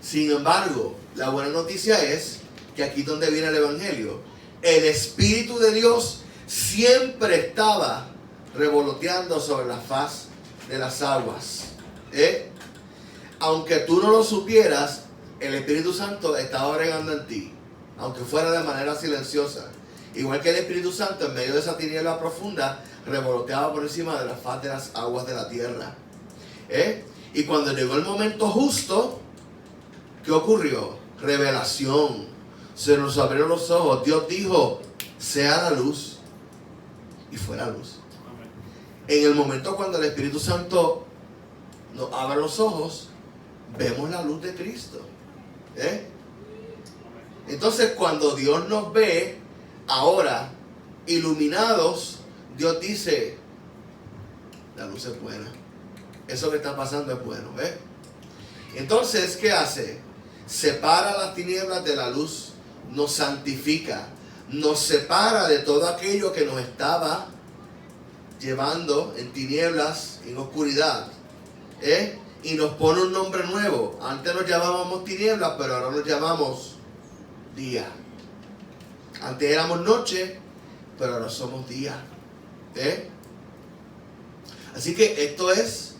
Sin embargo, la buena noticia es que aquí es donde viene el Evangelio. El Espíritu de Dios siempre estaba revoloteando sobre la faz de las aguas. Aunque tú no lo supieras, el Espíritu Santo estaba bregando en ti, aunque fuera de manera silenciosa. Igual que el Espíritu Santo, en medio de esa tiniebla profunda, revoloteaba por encima de la faz de las aguas de la tierra. Y cuando llegó el momento justo, ¿qué ocurrió? Revelación. Se nos abrieron los ojos. Dios dijo, sea la luz. Y fue la luz. En el momento cuando el Espíritu Santo nos abre los ojos, vemos la luz de Cristo. Entonces, cuando Dios nos ve ahora iluminados, Dios dice, la luz es buena. Eso que está pasando es bueno. Entonces, ¿qué hace? Separa las tinieblas de la luz, nos santifica, nos separa de todo aquello que nos estaba llevando en tinieblas, en oscuridad, y nos pone un nombre nuevo. Antes nos llamábamos tinieblas, pero ahora nos llamamos día. Antes éramos noche, pero ahora somos día. Así que esto es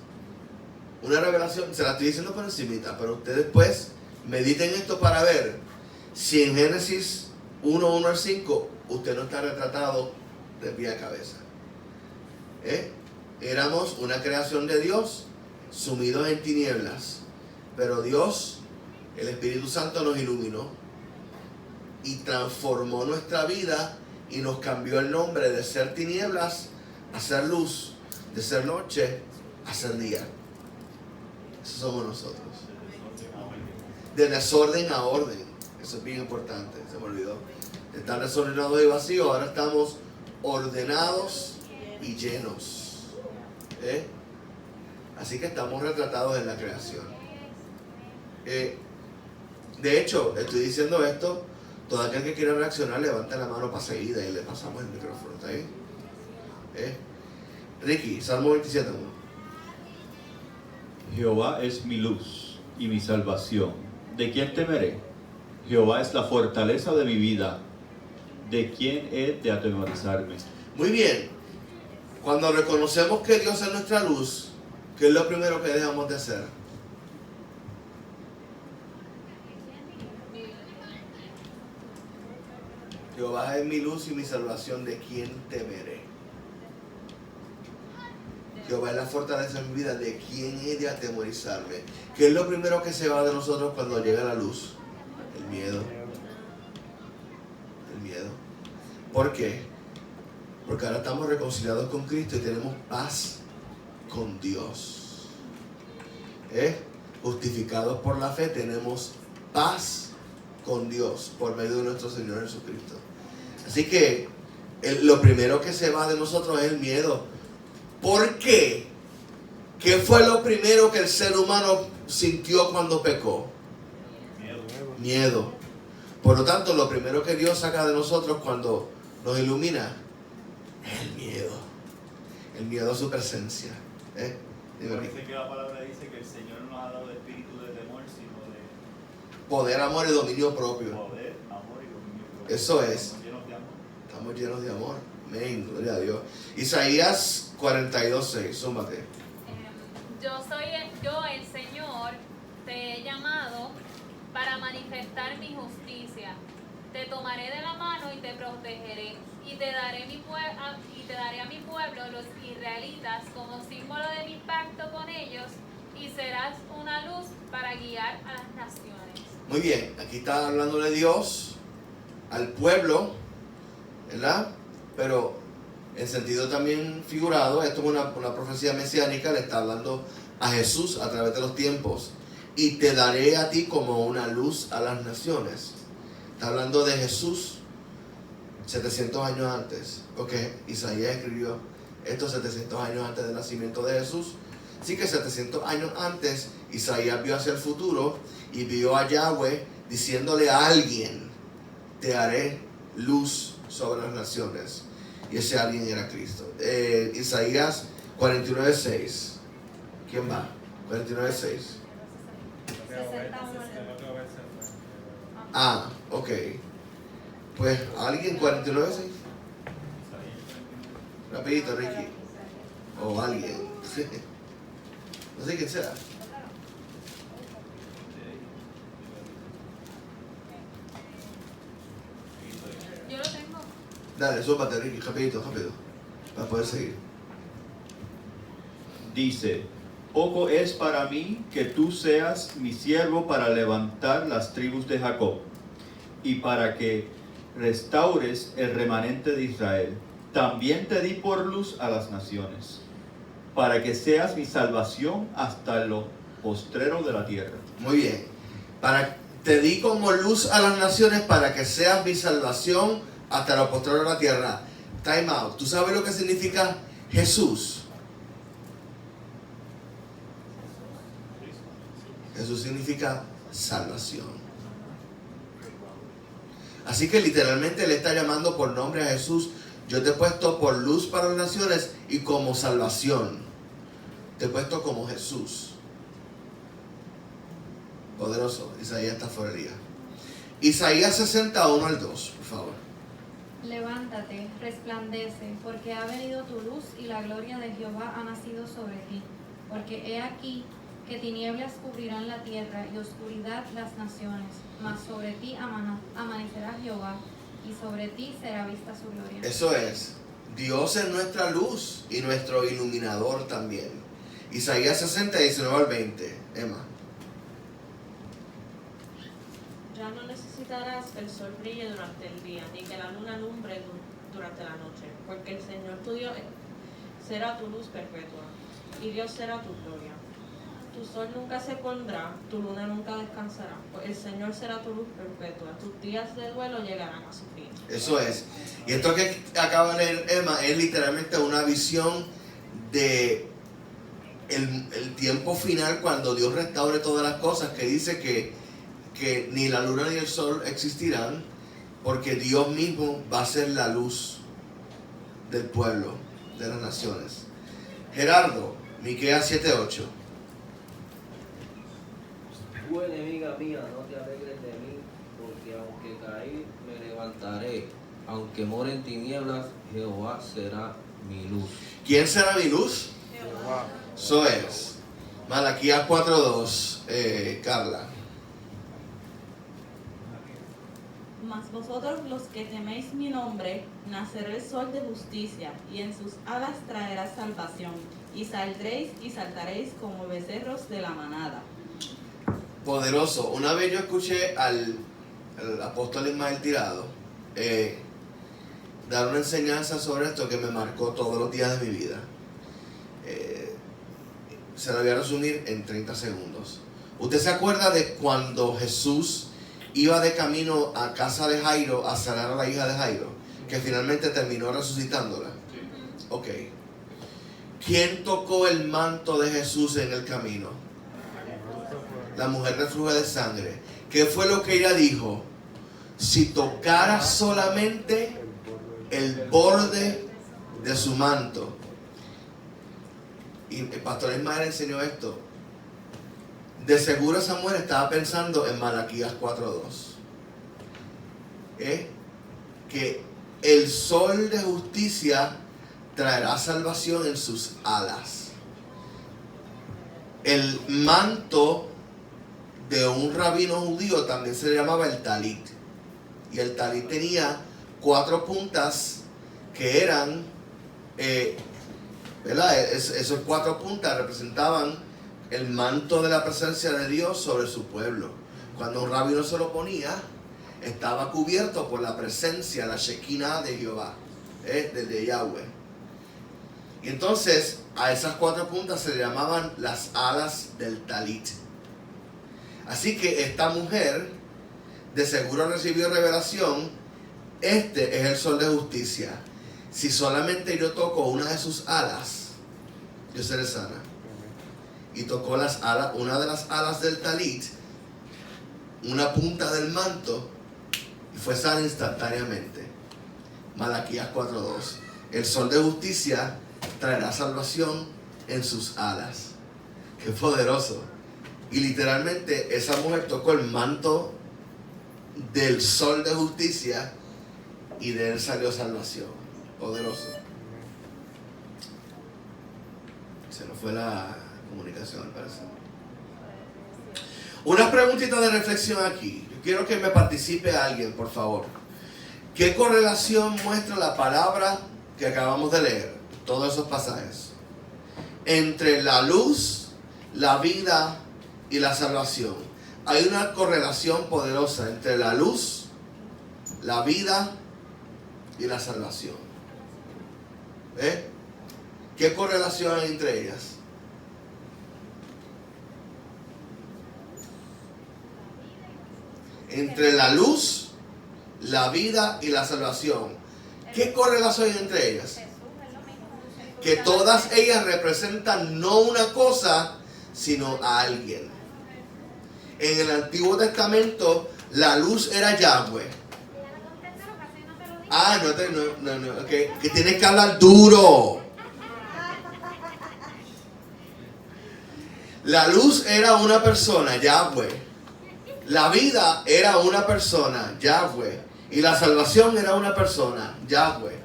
una revelación. Se la estoy diciendo por encimita, pero ustedes después mediten esto para ver si en Génesis 1, 1 al 5 usted no está retratado de pie a cabeza. Éramos una creación de Dios, sumidos en tinieblas. Pero Dios, el Espíritu Santo, nos iluminó y transformó nuestra vida y nos cambió el nombre de ser tinieblas a ser luz, de ser noche a ser día. Eso somos nosotros. De desorden a orden. Eso es bien importante, se me olvidó. De estar desordenados y vacíos, ahora estamos ordenados y llenos. Así que estamos retratados en la creación. De hecho, estoy diciendo esto, todo aquel que quiera reaccionar, levante la mano para seguida y le pasamos el micrófono, ¿está bien? Ricky, Salmo 27:1. Jehová es mi luz y mi salvación. ¿De quién temeré? Jehová es la fortaleza de mi vida. ¿De quién he de atemorizarme? Muy bien. Cuando reconocemos que Dios es nuestra luz, ¿qué es lo primero que dejamos de hacer? Jehová es mi luz y mi salvación, ¿de quién temeré? Jehová es la fortaleza de mi vida, ¿de quién he de atemorizarme? ¿Qué es lo primero que se va de nosotros cuando llega la luz? El miedo. El miedo. ¿Por qué? Porque ahora estamos reconciliados con Cristo y tenemos paz con Dios. Justificados por la fe, tenemos paz con Dios por medio de nuestro Señor Jesucristo. Así que lo primero que se va de nosotros es el miedo. ¿Por qué? ¿Qué fue lo primero que el ser humano sintió cuando pecó? Miedo. Por lo tanto, lo primero que Dios saca de nosotros cuando nos ilumina es el miedo. El miedo a su presencia. Parece que la palabra dice que el Señor no nos ha dado espíritu de temor, sino de poder, amor y dominio propio. poder, amor y dominio propio. Eso es. Estamos llenos de amor. Estamos llenos de amor. Amén. Gloria a Dios. Isaías 42:6. Súmate. Yo, el Señor, te he llamado para manifestar mi justicia. Te tomaré de la mano y te protegeré. Y te daré a mi pueblo, los israelitas, como símbolo de mi pacto con ellos, y serás una luz para guiar a las naciones. Muy bien. Aquí está hablando de Dios al pueblo, ¿verdad? Pero en sentido también figurado, esto es una profecía mesiánica, le está hablando a Jesús a través de los tiempos. Y te daré a ti como una luz a las naciones. Está hablando de Jesús 700 años antes, porque Isaías escribió esto 700 años antes del nacimiento de Jesús. Así que 700 años antes, Isaías vio hacia el futuro y vio a Yahweh diciéndole a alguien: te haré luz sobre las naciones. Y ese alguien era Cristo. Isaías 49:6. ¿Quién va? 49:6. Ah, ok. Pues alguien 49:6. Rapidito, Ricky. O alguien. No sé quién sea. Yo lo tengo. Dale, súbate, Ricky, rápido, para poder seguir. Dice: poco es para mí que tú seas mi siervo para levantar las tribus de Jacob y para que restaures el remanente de Israel. También te di por luz a las naciones, para que seas mi salvación hasta lo postrero de la tierra. Muy bien. Te di como luz a las naciones para que seas mi salvación hasta lo postrero de la tierra. Time out. ¿Tú sabes lo que significa Jesús? Jesús significa salvación. Así que literalmente le está llamando por nombre a Jesús. Yo te he puesto por luz para las naciones y como salvación. Te he puesto como Jesús. Poderoso. Isaías está fuera de día. Isaías 61:2, por favor. Levántate, resplandece, porque ha venido tu luz y la gloria de Jehová ha nacido sobre ti. Porque he aquí que tinieblas cubrirán la tierra y oscuridad las naciones, mas sobre ti amanecerá Jehová y sobre ti será vista su gloria. Eso es. Dios es nuestra luz y nuestro iluminador también. Isaías 60, 19 al 20. Emma. Ya no necesitarás que el sol brille durante el día, ni que la luna alumbre durante la noche, porque el Señor tu Dios será tu luz perpetua, y Dios será tu gloria. Tu sol nunca se pondrá, tu luna nunca descansará, pues el Señor será tu luz perpetua. Tus días de duelo llegarán a su fin. Eso es. Y esto que acaba de leer Emma es literalmente una visión de el tiempo final, cuando Dios restaure todas las cosas, que dice que ni la luna ni el sol existirán, porque Dios mismo va a ser la luz del pueblo, de las naciones. Gerardo, Miqueas 7:8. Tú, enemiga mía, no te alegres de mí, porque aunque caí, me levantaré. Aunque more en tinieblas, Jehová será mi luz. ¿Quién será mi luz? Jehová. Eso es. Malaquías 4:2, Carla. Mas vosotros los que teméis mi nombre, nacerá el sol de justicia, y en sus alas traerá salvación, y saldréis y saltaréis como becerros de la manada. Poderoso. Una vez yo escuché al apóstol Ismael Tirado dar una enseñanza sobre esto que me marcó todos los días de mi vida. Se la voy a resumir en 30 segundos. ¿Usted se acuerda de cuando Jesús iba de camino a casa de Jairo a sanar a la hija de Jairo, que finalmente terminó resucitándola? Ok. ¿Quién tocó el manto de Jesús en el camino? La mujer del flujo de sangre. ¿Qué fue lo que ella dijo? Si tocara solamente el borde de su manto. Y el pastor Ismael enseñó esto. De seguro esa mujer estaba pensando en Malaquías 4:2. Que el sol de justicia traerá salvación en sus alas. El manto de un rabino judío también se le llamaba el talit. Y el talit tenía 4 puntas que eran, ¿verdad? Esos 4 puntas representaban el manto de la presencia de Dios sobre su pueblo. Cuando un rabino se lo ponía, estaba cubierto por la presencia, la Shekinah de Jehová, de Yahweh. Y entonces a esas 4 puntas se le llamaban las alas del talit. Así que esta mujer de seguro recibió revelación. Este es el sol de justicia. Si solamente yo toco una de sus alas, yo seré sana. Y tocó las alas, una de las alas del talit, una punta del manto, y fue sana instantáneamente. Malaquías 4:2. El sol de justicia traerá salvación en sus alas. Qué poderoso. Y literalmente esa mujer tocó el manto del sol de justicia y de él salió salvación. Poderoso. Se nos fue la comunicación, al parecer. Unas preguntitas de reflexión aquí. Yo quiero que me participe alguien, por favor. ¿Qué correlación muestra la palabra que acabamos de leer? Todos esos pasajes. Entre la luz, la vida y la salvación. Hay una correlación poderosa entre la luz, la vida y la salvación. ¿Qué correlación hay entre ellas? Entre la luz, la vida y la salvación. ¿Qué correlación hay entre ellas? Que todas ellas representan no una cosa, sino a alguien. En el Antiguo Testamento, la luz era Yahweh. No, okay. Que tienes que hablar duro. La luz era una persona, Yahweh. La vida era una persona, Yahweh. Y la salvación era una persona, Yahweh.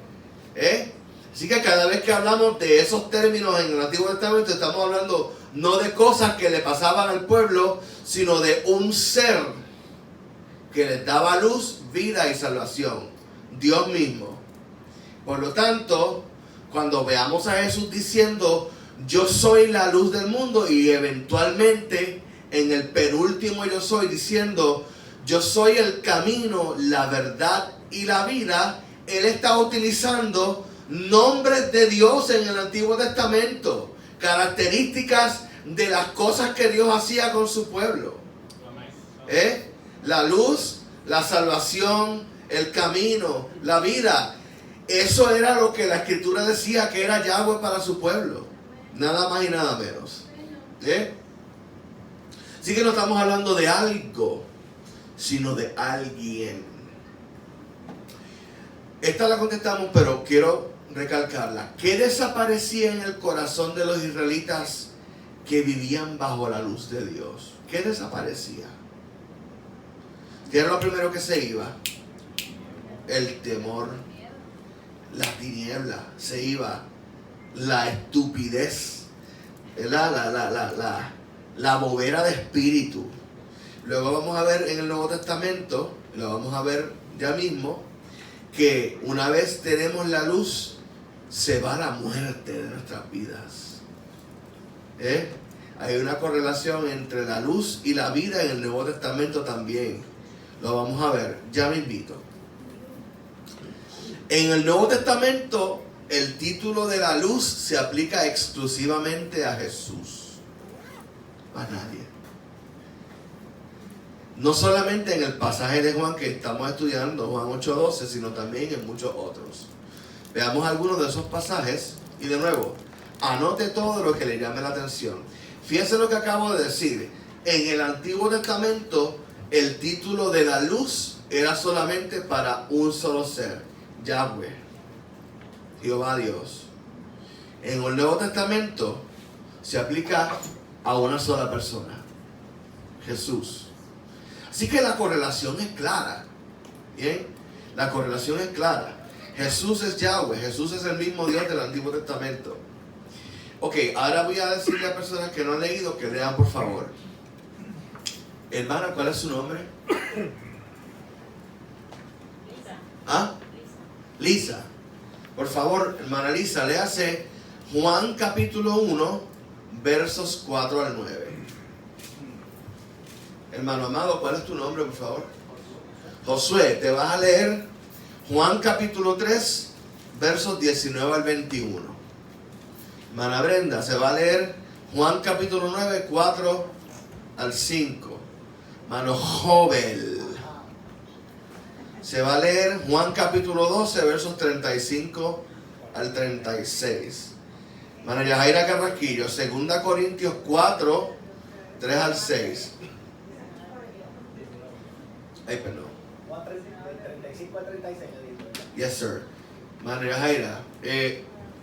Así que cada vez que hablamos de esos términos en el Antiguo Testamento, estamos hablando no de cosas que le pasaban al pueblo, sino de un ser que les daba luz, vida y salvación. Dios mismo. Por lo tanto, cuando veamos a Jesús diciendo, yo soy la luz del mundo, y eventualmente en el penúltimo yo soy diciendo, yo soy el camino, la verdad y la vida, Él está utilizando nombres de Dios en el Antiguo Testamento, características de las cosas que Dios hacía con su pueblo. La luz, la salvación, el camino, la vida. Eso era lo que la Escritura decía que era Yahweh para su pueblo. Nada más y nada menos. Así que no estamos hablando de algo, sino de alguien. Esta la contestamos, pero quiero recalcarla. ¿Qué desaparecía en el corazón de los israelitas que vivían bajo la luz de Dios? ¿Qué desaparecía? ¿Qué era lo primero que se iba? El temor, la tiniebla, se iba la estupidez, la bobera de espíritu. Luego vamos a ver en el Nuevo Testamento, lo vamos a ver ya mismo, que una vez tenemos la luz, se va la muerte de nuestras vidas. Hay una correlación entre la luz y la vida en el Nuevo Testamento también. Lo vamos a ver, ya me invito. En el Nuevo Testamento, el título de la luz se aplica exclusivamente a Jesús, a nadie. No solamente en el pasaje de Juan que estamos estudiando, Juan 8:12, sino también en muchos otros. Veamos algunos de esos pasajes y de nuevo, anote todo lo que le llame la atención. Fíjense lo que acabo de decir. En el Antiguo Testamento, el título de la luz era solamente para un solo ser, Yahweh, Jehová Dios. En el Nuevo Testamento se aplica a una sola persona, Jesús. Así que la correlación es clara. ¿Bien? La correlación es clara. Jesús es Yahweh, Jesús es el mismo Dios del Antiguo Testamento. Ok, ahora voy a decirle a personas que no han leído que lean, por favor. Hermana, ¿cuál es su nombre? ¿Ah? Lisa. Por favor, hermana Lisa, léase Juan capítulo 1, versos 4 al 9. Hermano amado, ¿cuál es tu nombre, por favor? Josué, te vas a leer Juan capítulo 3, versos 19 al 21. Hermana Brenda, se va a leer Juan capítulo 9, 4 al 5. Hermano Jovel, se va a leer Juan capítulo 12, versos 35 al 36. Hermana Yajaira Carrasquillo, 2 Corintios 4, 3 al 6. Ay, perdón. 35 al 36. Yes, sir. Hermana Yajaira,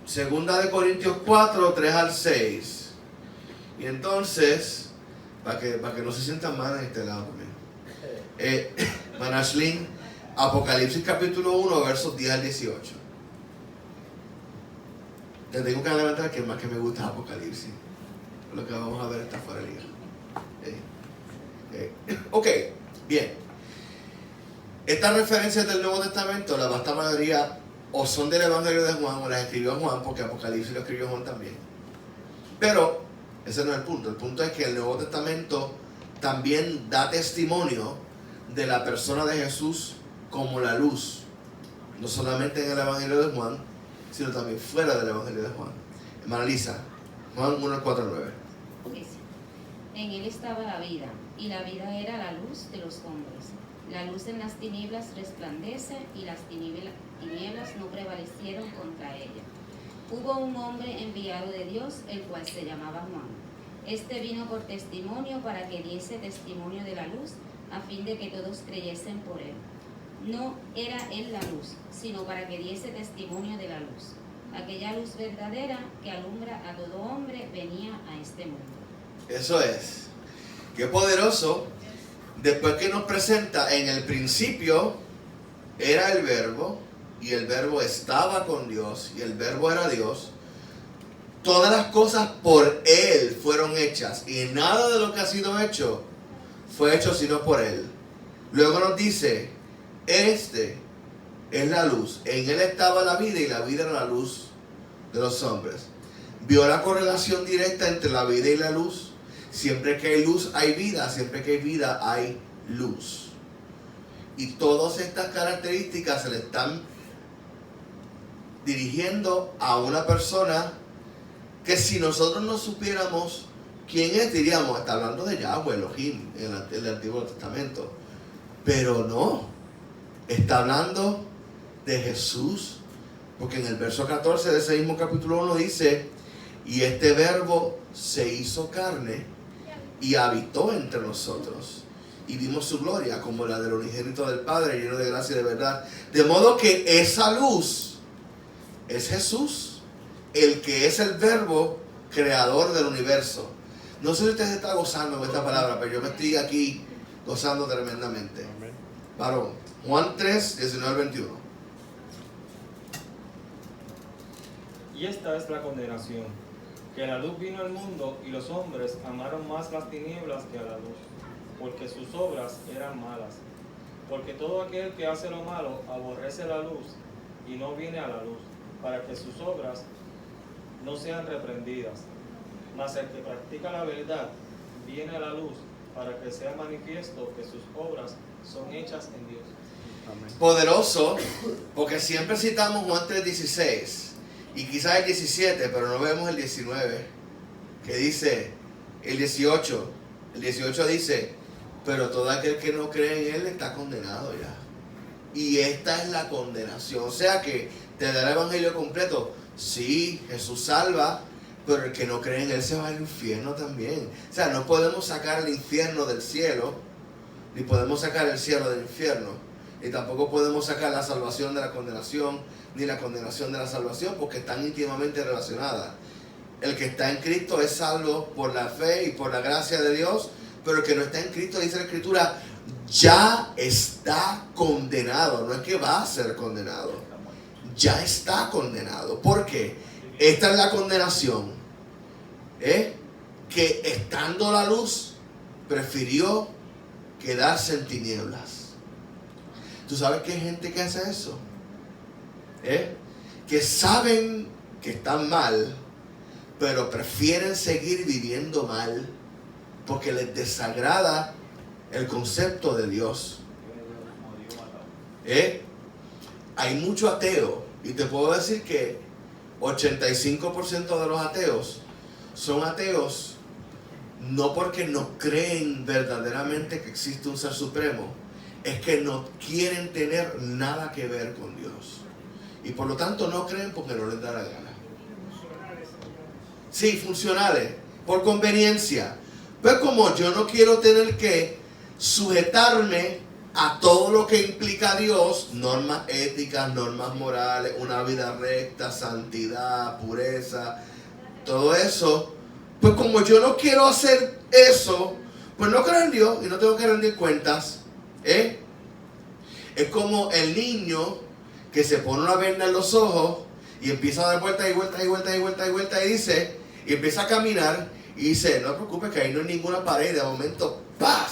2 Corintios 4, 3 al 6. Y entonces, para que no se sientan mal en este lado también. Manashlin, Apocalipsis capítulo 1, versos 10 al 18. Te tengo que adelantar que más que me gusta Apocalipsis. Lo que vamos a ver está fuera de liga. Ok, bien. Estas referencias del Nuevo Testamento, la vasta mayoría o son del Evangelio de Juan o las escribió Juan, porque Apocalipsis lo escribió Juan también. Pero ese no es el punto. El punto es que el Nuevo Testamento también da testimonio de la persona de Jesús como la luz. No solamente en el Evangelio de Juan, sino también fuera del Evangelio de Juan. Hermana Lisa, Juan 1, 4, 9. Dice, en él estaba la vida, y la vida era la luz de los hombres. La luz en las tinieblas resplandece, y las tinieblas no prevalecieron contra ella. Hubo un hombre enviado de Dios, el cual se llamaba Juan. Este vino por testimonio para que diese testimonio de la luz, a fin de que todos creyesen por él. No era él la luz, sino para que diese testimonio de la luz. Aquella luz verdadera que alumbra a todo hombre venía a este mundo. Eso es. Qué poderoso. Después que nos presenta, en el principio era el verbo, y el verbo estaba con Dios, y el verbo era Dios. Todas las cosas por Él fueron hechas, y nada de lo que ha sido hecho fue hecho sino por Él. Luego nos dice, este es la luz. En él estaba la vida y la vida era la luz de los hombres. ¿Vio la correlación directa entre la vida y la luz? Siempre que hay luz hay vida, siempre que hay vida hay luz. Y todas estas características se le están dirigiendo a una persona que si nosotros no supiéramos quién es, diríamos, está hablando de Yahweh, Elohim, en el Antiguo Testamento. Pero no, está hablando de Jesús, porque en el verso 14 de ese mismo capítulo 1 dice, y este verbo se hizo carne y habitó entre nosotros, y vimos su gloria como la del unigénito del Padre, lleno de gracia y de verdad. De modo que esa luz es Jesús, el que es el verbo creador del universo. No sé si usted se está gozando con esta palabra, pero yo me estoy aquí gozando tremendamente. Varón, Juan 3, 19 al 21. Y esta es la condenación, que la luz vino al mundo y los hombres amaron más las tinieblas que a la luz, porque sus obras eran malas. Porque todo aquel que hace lo malo aborrece la luz y no viene a la luz, para que sus obras no sean reprendidas. Mas el que practica la verdad viene a la luz, para que sea manifiesto que sus obras son hechas en Dios. Amén. Poderoso, porque siempre citamos Juan 3:16 y quizás el 17, pero no vemos el 19, que dice el 18. El 18 dice, pero todo aquel que no cree en él está condenado ya. Y esta es la condenación. O sea que te da el evangelio completo. Sí, Jesús salva, pero el que no cree en él se va al infierno también. O sea, no podemos sacar el infierno del cielo, ni podemos sacar el cielo del infierno, y tampoco podemos sacar la salvación de la condenación, ni la condenación de la salvación, porque están íntimamente relacionadas. El que está en Cristo es salvo por la fe y por la gracia de Dios, pero el que no está en Cristo, dice la Escritura, ya está condenado. No es que va a ser condenado, ya está condenado. ¿Por qué? Esta es la condenación, que estando la luz prefirió quedarse en tinieblas. ¿Tú sabes que hay gente que hace eso? Que saben que están mal, pero prefieren seguir viviendo mal porque les desagrada el concepto de Dios. Hay mucho ateo, y te puedo decir que 85% de los ateos son ateos no porque no creen verdaderamente que existe un ser supremo, es que no quieren tener nada que ver con Dios. Y por lo tanto no creen porque no les da la gana. Sí, funcionales, por conveniencia. Pero como yo no quiero tener que sujetarme a todo lo que implica Dios, normas éticas, normas morales, una vida recta, santidad, pureza, todo eso, pues como yo no quiero hacer eso, pues no creo en Dios y no tengo que rendir cuentas. Es como el niño que se pone una venda en los ojos y empieza a dar vueltas y vueltas y vueltas y vueltas y vueltas y empieza a caminar y dice, no te preocupes que ahí no hay ninguna pared, y de momento ¡pah!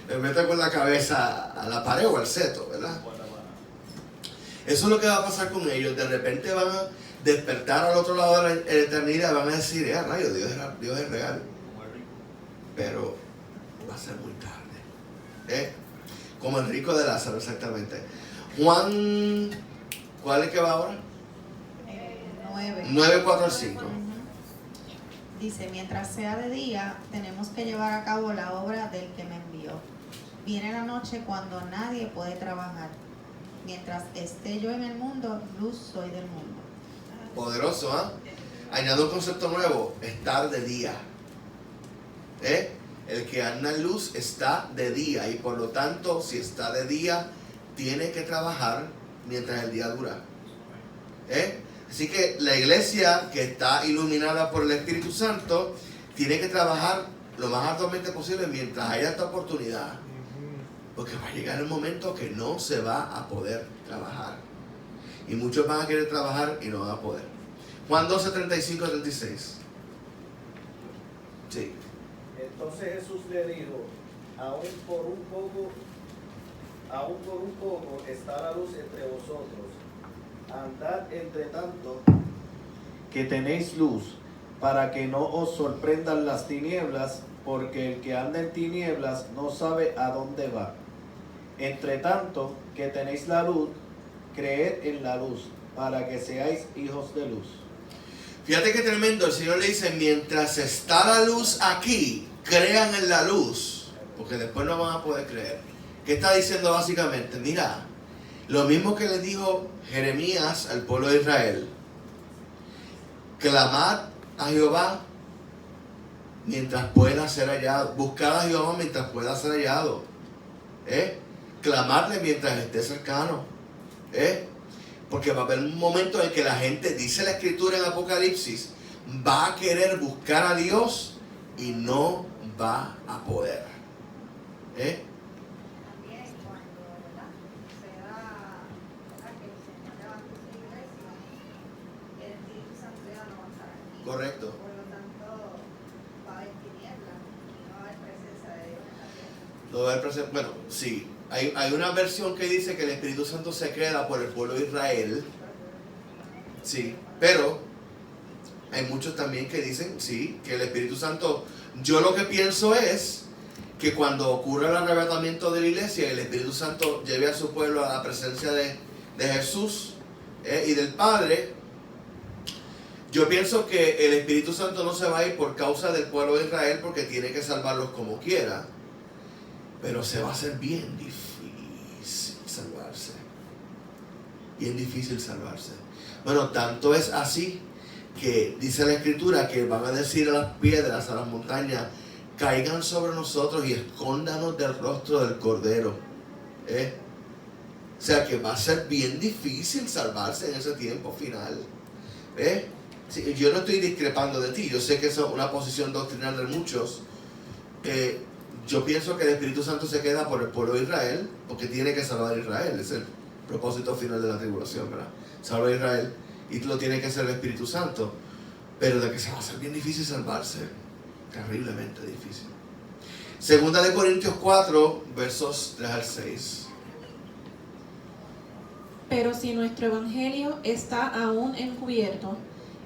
Le mete con la cabeza a la pared o al seto, ¿verdad? Eso es lo que va a pasar con ellos. De repente van a despertar al otro lado de la eternidad, van a decir, rayo, Dios es real. Pero va a ser muy tarde. Como el rico de Lázaro, exactamente. Juan, ¿cuál es que va ahora? 9, 4 al 5. Dice, mientras sea de día, tenemos que llevar a cabo la obra del que me envió. Viene la noche cuando nadie puede trabajar. Mientras esté yo en el mundo, luz soy del mundo. Poderoso, ¿ah? Añado un concepto nuevo, estar de día. El que anda en luz está de día, y por lo tanto, si está de día, tiene que trabajar mientras el día dura. Así que la iglesia que está iluminada por el Espíritu Santo tiene que trabajar lo más arduamente posible mientras haya esta oportunidad, porque va a llegar el momento que no se va a poder trabajar y muchos van a querer trabajar y no van a poder. Juan 12, 35 a 36. Sí. Entonces Jesús le dijo, aún por un poco aún por un poco está la luz entre vosotros. Andad entre tanto que tenéis luz, para que no os sorprendan las tinieblas, porque el que anda en tinieblas no sabe a dónde va. Entre tanto que tenéis la luz, creed en la luz, para que seáis hijos de luz. Fíjate qué tremendo, el Señor le dice, mientras está la luz aquí, crean en la luz, porque después no van a poder creer. ¿Qué está diciendo básicamente? Mira, lo mismo que le dijo Jeremías al pueblo de Israel, clamad a Jehová mientras pueda ser hallado, buscad a Jehová mientras pueda ser hallado, clamadle mientras esté cercano, porque va a haber un momento en que la gente, dice la escritura en Apocalipsis, va a querer buscar a Dios y no va a poder. También cuando, ¿verdad?, se da, ¿verdad?, que el Señor levanta su iglesia, el Espíritu Santo ya no va a estar aquí. Correcto. Por lo tanto, va a haber tinieblas y no va a haber presencia de Dios en la tierra. No va a haber presencia. Bueno, sí. Hay una versión que dice que el Espíritu Santo se queda por el pueblo de Israel. Sí, pero hay muchos también que dicen, sí, que el Espíritu Santo, yo lo que pienso es que cuando ocurra el arrebatamiento de la iglesia, el Espíritu Santo lleve a su pueblo a la presencia de Jesús y del Padre. Yo pienso que el Espíritu Santo no se va a ir por causa del pueblo de Israel, porque tiene que salvarlos como quiera, pero se va a hacer bien difícil salvarse. Bien difícil salvarse. Bueno, tanto es así que dice la Escritura que van a decir a las piedras, a las montañas, caigan sobre nosotros y escóndanos del rostro del Cordero. O sea que va a ser bien difícil salvarse en ese tiempo final. Sí, yo no estoy discrepando de ti, yo sé que eso es una posición doctrinal de muchos. Yo pienso que el Espíritu Santo se queda por el pueblo de Israel, porque tiene que salvar a Israel, es el propósito final de la tribulación, ¿verdad? Salvar a Israel, y lo tiene que hacer el Espíritu Santo, pero de que se va a hacer bien difícil salvarse, terriblemente difícil. Segunda de Corintios 4, versos 3 al 6. Pero si nuestro evangelio está aún encubierto,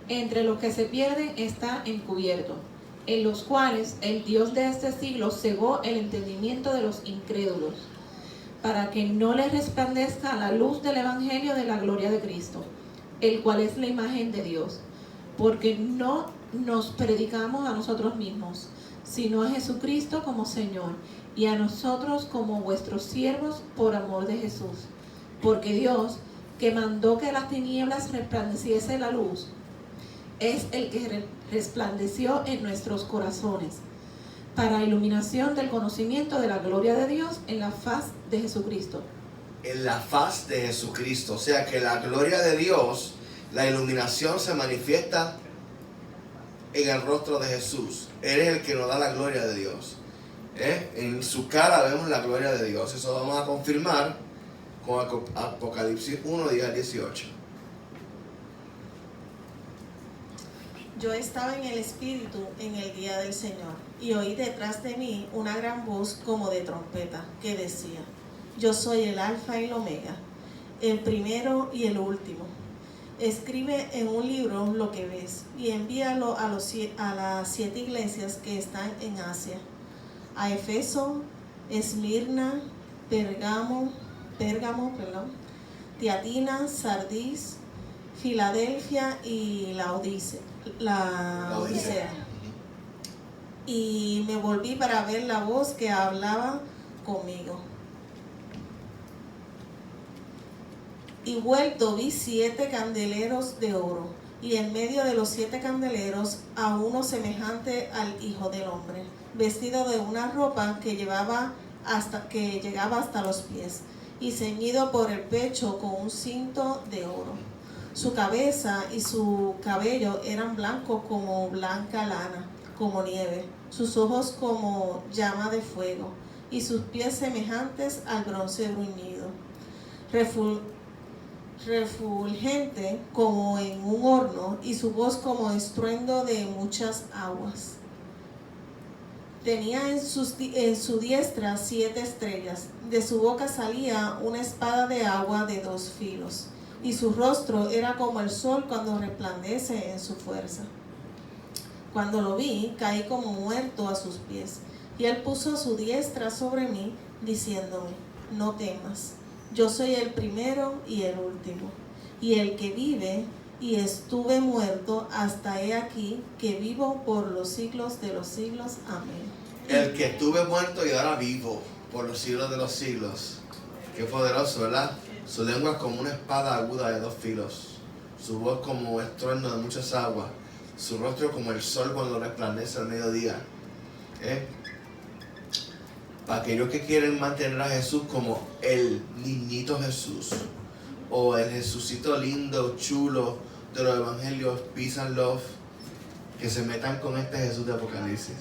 entre los que se pierden está encubierto, en los cuales el Dios de este siglo cegó el entendimiento de los incrédulos, para que no les resplandezca la luz del evangelio de la gloria de Cristo, el cual es la imagen de Dios, porque no nos predicamos a nosotros mismos, sino a Jesucristo como Señor, y a nosotros como vuestros siervos por amor de Jesús. Porque Dios, que mandó que las tinieblas resplandeciese la luz, es el que resplandeció en nuestros corazones, para iluminación del conocimiento de la gloria de Dios en la faz de Jesucristo. En la faz de Jesucristo, o sea que la gloria de Dios, la iluminación se manifiesta en el rostro de Jesús. Él es el que nos da la gloria de Dios. En su cara vemos la gloria de Dios. Eso vamos a confirmar con Apocalipsis 1, 10 al 18. Yo estaba en el Espíritu en el día del Señor, y oí detrás de mí una gran voz como de trompeta, que decía: Yo soy el Alfa y el Omega, el primero y el último. Escribe en un libro lo que ves, y envíalo a las 7 iglesias que están en Asia: a Efeso, Esmirna, Pérgamo, Tiatira, Sardis, Filadelfia y la Odisea. Y me volví para ver la voz que hablaba conmigo. Y vuelto vi 7 candeleros de oro, y en medio de los 7 candeleros a uno semejante al Hijo del Hombre, vestido de una ropa que llegaba hasta los pies, y ceñido por el pecho con un cinto de oro. Su cabeza y su cabello eran blancos como blanca lana, como nieve, sus ojos como llama de fuego, y sus pies semejantes al bronce bruñido, refulgente como en un horno, y su voz como estruendo de muchas aguas. Tenía en su diestra 7 estrellas. De su boca salía una espada de agua de 2 filos. Y su rostro era como el sol cuando resplandece en su fuerza. Cuando lo vi, caí como muerto a sus pies. Y él puso su diestra sobre mí, diciéndome: no temas, yo soy el primero y el último, y el que vive, y estuve muerto, hasta he aquí que vivo por los siglos de los siglos. Amén. El que estuve muerto y ahora vivo por los siglos de los siglos. Qué poderoso, ¿verdad? Su lengua es como una espada aguda de 2 filos. Su voz como estruendo de muchas aguas. Su rostro como el sol cuando resplandece al mediodía. Para aquellos que quieren mantener a Jesús como el niñito Jesús, o el Jesucito lindo, chulo de los evangelios, peace and love, que se metan con este Jesús de Apocalipsis.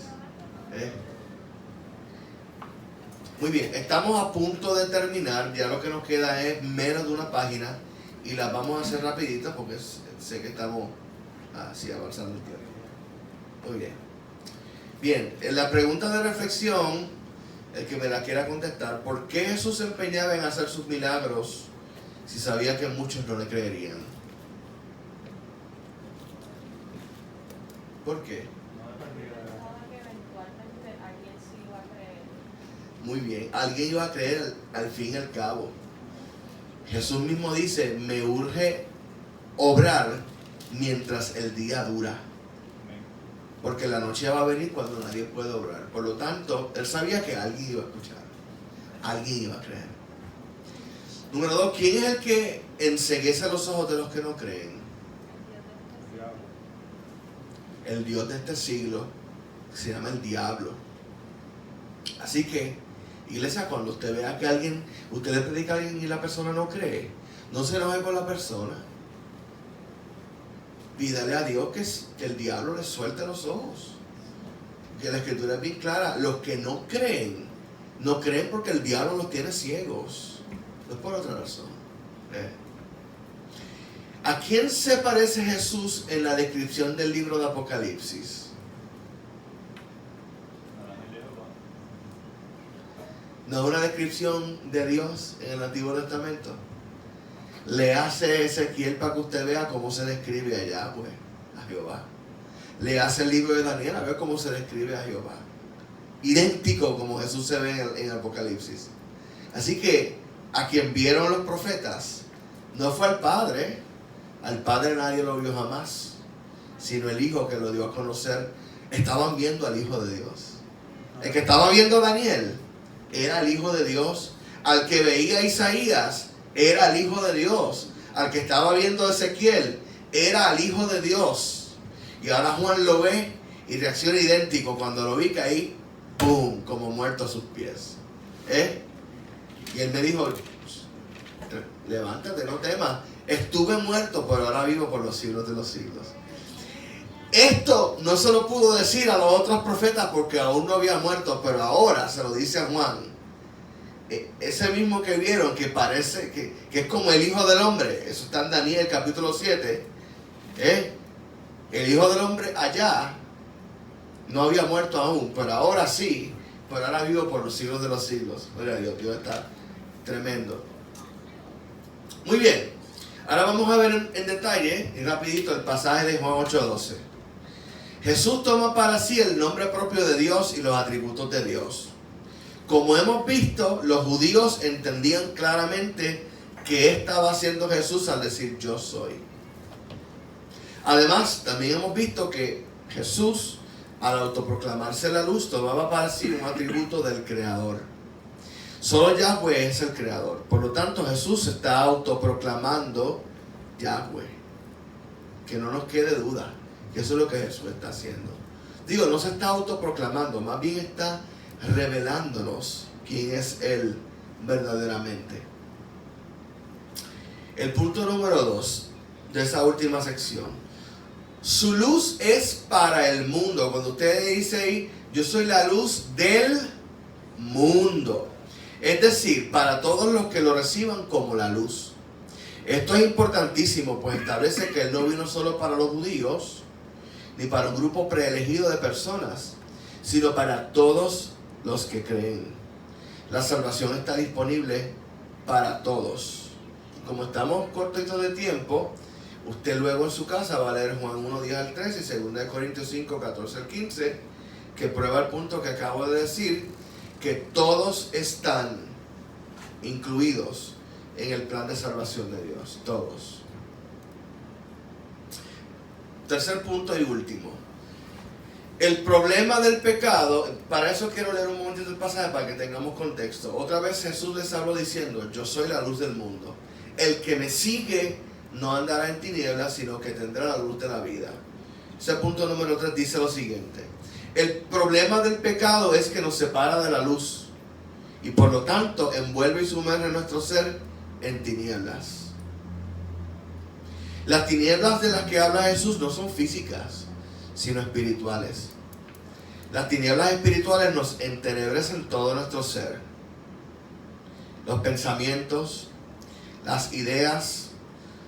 Muy bien, estamos a punto de terminar. Ya lo que nos queda es menos de una página y las vamos a hacer rapiditas porque sé que estamos así avanzando el tiempo. Muy bien. Bien, en la pregunta de reflexión, el que me la quiera contestar: ¿por qué Jesús se empeñaba en hacer sus milagros si sabía que muchos no le creerían? ¿Por qué? Muy bien, alguien iba a creer al fin y al cabo. Jesús mismo dice: me urge obrar mientras el día dura, porque la noche va a venir cuando nadie puede obrar. Por lo tanto, él sabía que alguien iba a escuchar, alguien iba a creer. Número 2, ¿quién es el que enceguece los ojos de los que no creen? El Dios de este siglo se llama el diablo. Así que, iglesia, cuando usted vea que usted le predica a alguien y la persona no cree, no se enoje con la persona. Pídale a Dios que el diablo le suelte los ojos. Que la escritura es bien clara: los que no creen porque el diablo los tiene ciegos, no es por otra razón. ¿A quién se parece Jesús en la descripción del libro de Apocalipsis? ¿No es una descripción de Dios en el Antiguo Testamento? Le hace Ezequiel para que usted vea cómo se describe allá, pues, a Jehová. Le hace el libro de Daniel a ver cómo se describe a Jehová. Idéntico como Jesús se ve en Apocalipsis. Así que a quien vieron los profetas no fue al Padre. Al Padre nadie lo vio jamás, sino el Hijo que lo dio a conocer. Estaban viendo al Hijo de Dios. El que estaba viendo a Daniel era el Hijo de Dios. Al que veía a Isaías era el Hijo de Dios. Al que estaba viendo a Ezequiel era el Hijo de Dios. Y ahora Juan lo ve y reacciona idéntico. Cuando lo vi caí, ¡pum!, como muerto a sus pies. Y él me dijo: levántate, no temas. Estuve muerto, pero ahora vivo por los siglos de los siglos. Esto no se lo pudo decir a los otros profetas porque aún no había muerto, pero ahora se lo dice a Juan. Ese mismo que vieron, que parece que es como el Hijo del Hombre. Eso está en Daniel capítulo 7. El Hijo del Hombre allá no había muerto aún, pero ahora sí. Pero ahora vivo por los siglos de los siglos. Oiga, Dios está tremendo. Muy bien. Ahora vamos a ver en detalle y rapidito el pasaje de Juan 8:12. Jesús toma para sí el nombre propio de Dios y los atributos de Dios. Como hemos visto, los judíos entendían claramente qué estaba haciendo Jesús al decir yo soy. Además, también hemos visto que Jesús, al autoproclamarse la luz, tomaba para sí un atributo del Creador. Solo Yahweh es el Creador. Por lo tanto, Jesús está autoproclamando Yahweh. Que no nos quede duda que eso es lo que Jesús está haciendo. Digo, no se está autoproclamando, más bien está revelándonos quién es Él verdaderamente. El punto número 2 de esa última sección: su luz es para el mundo. Cuando usted dice ahí, yo soy la luz del mundo, es decir, para todos los que lo reciban como la luz. Esto es importantísimo, pues establece que Él no vino solo para los judíos, ni para un grupo preelegido de personas, sino para todos los que creen. La salvación está disponible para todos. Como estamos cortitos de tiempo, usted luego en su casa va a leer Juan 1, 10 al 13 y 2 Corintios 5, 14 al 15, que prueba el punto que acabo de decir, que todos están incluidos en el plan de salvación de Dios. Todos. Tercer punto y último. El problema del pecado, para eso quiero leer un momentito el pasaje para que tengamos contexto. Otra vez Jesús les habló diciendo, yo soy la luz del mundo. El que me sigue no andará en tinieblas, sino que tendrá la luz de la vida. Ese punto número 3 dice lo siguiente. El problema del pecado es que nos separa de la luz y por lo tanto envuelve y sumerge nuestro ser en tinieblas. Las tinieblas de las que habla Jesús no son físicas, sino espirituales. Las tinieblas espirituales nos entenebrecen todo nuestro ser. Los pensamientos, las ideas,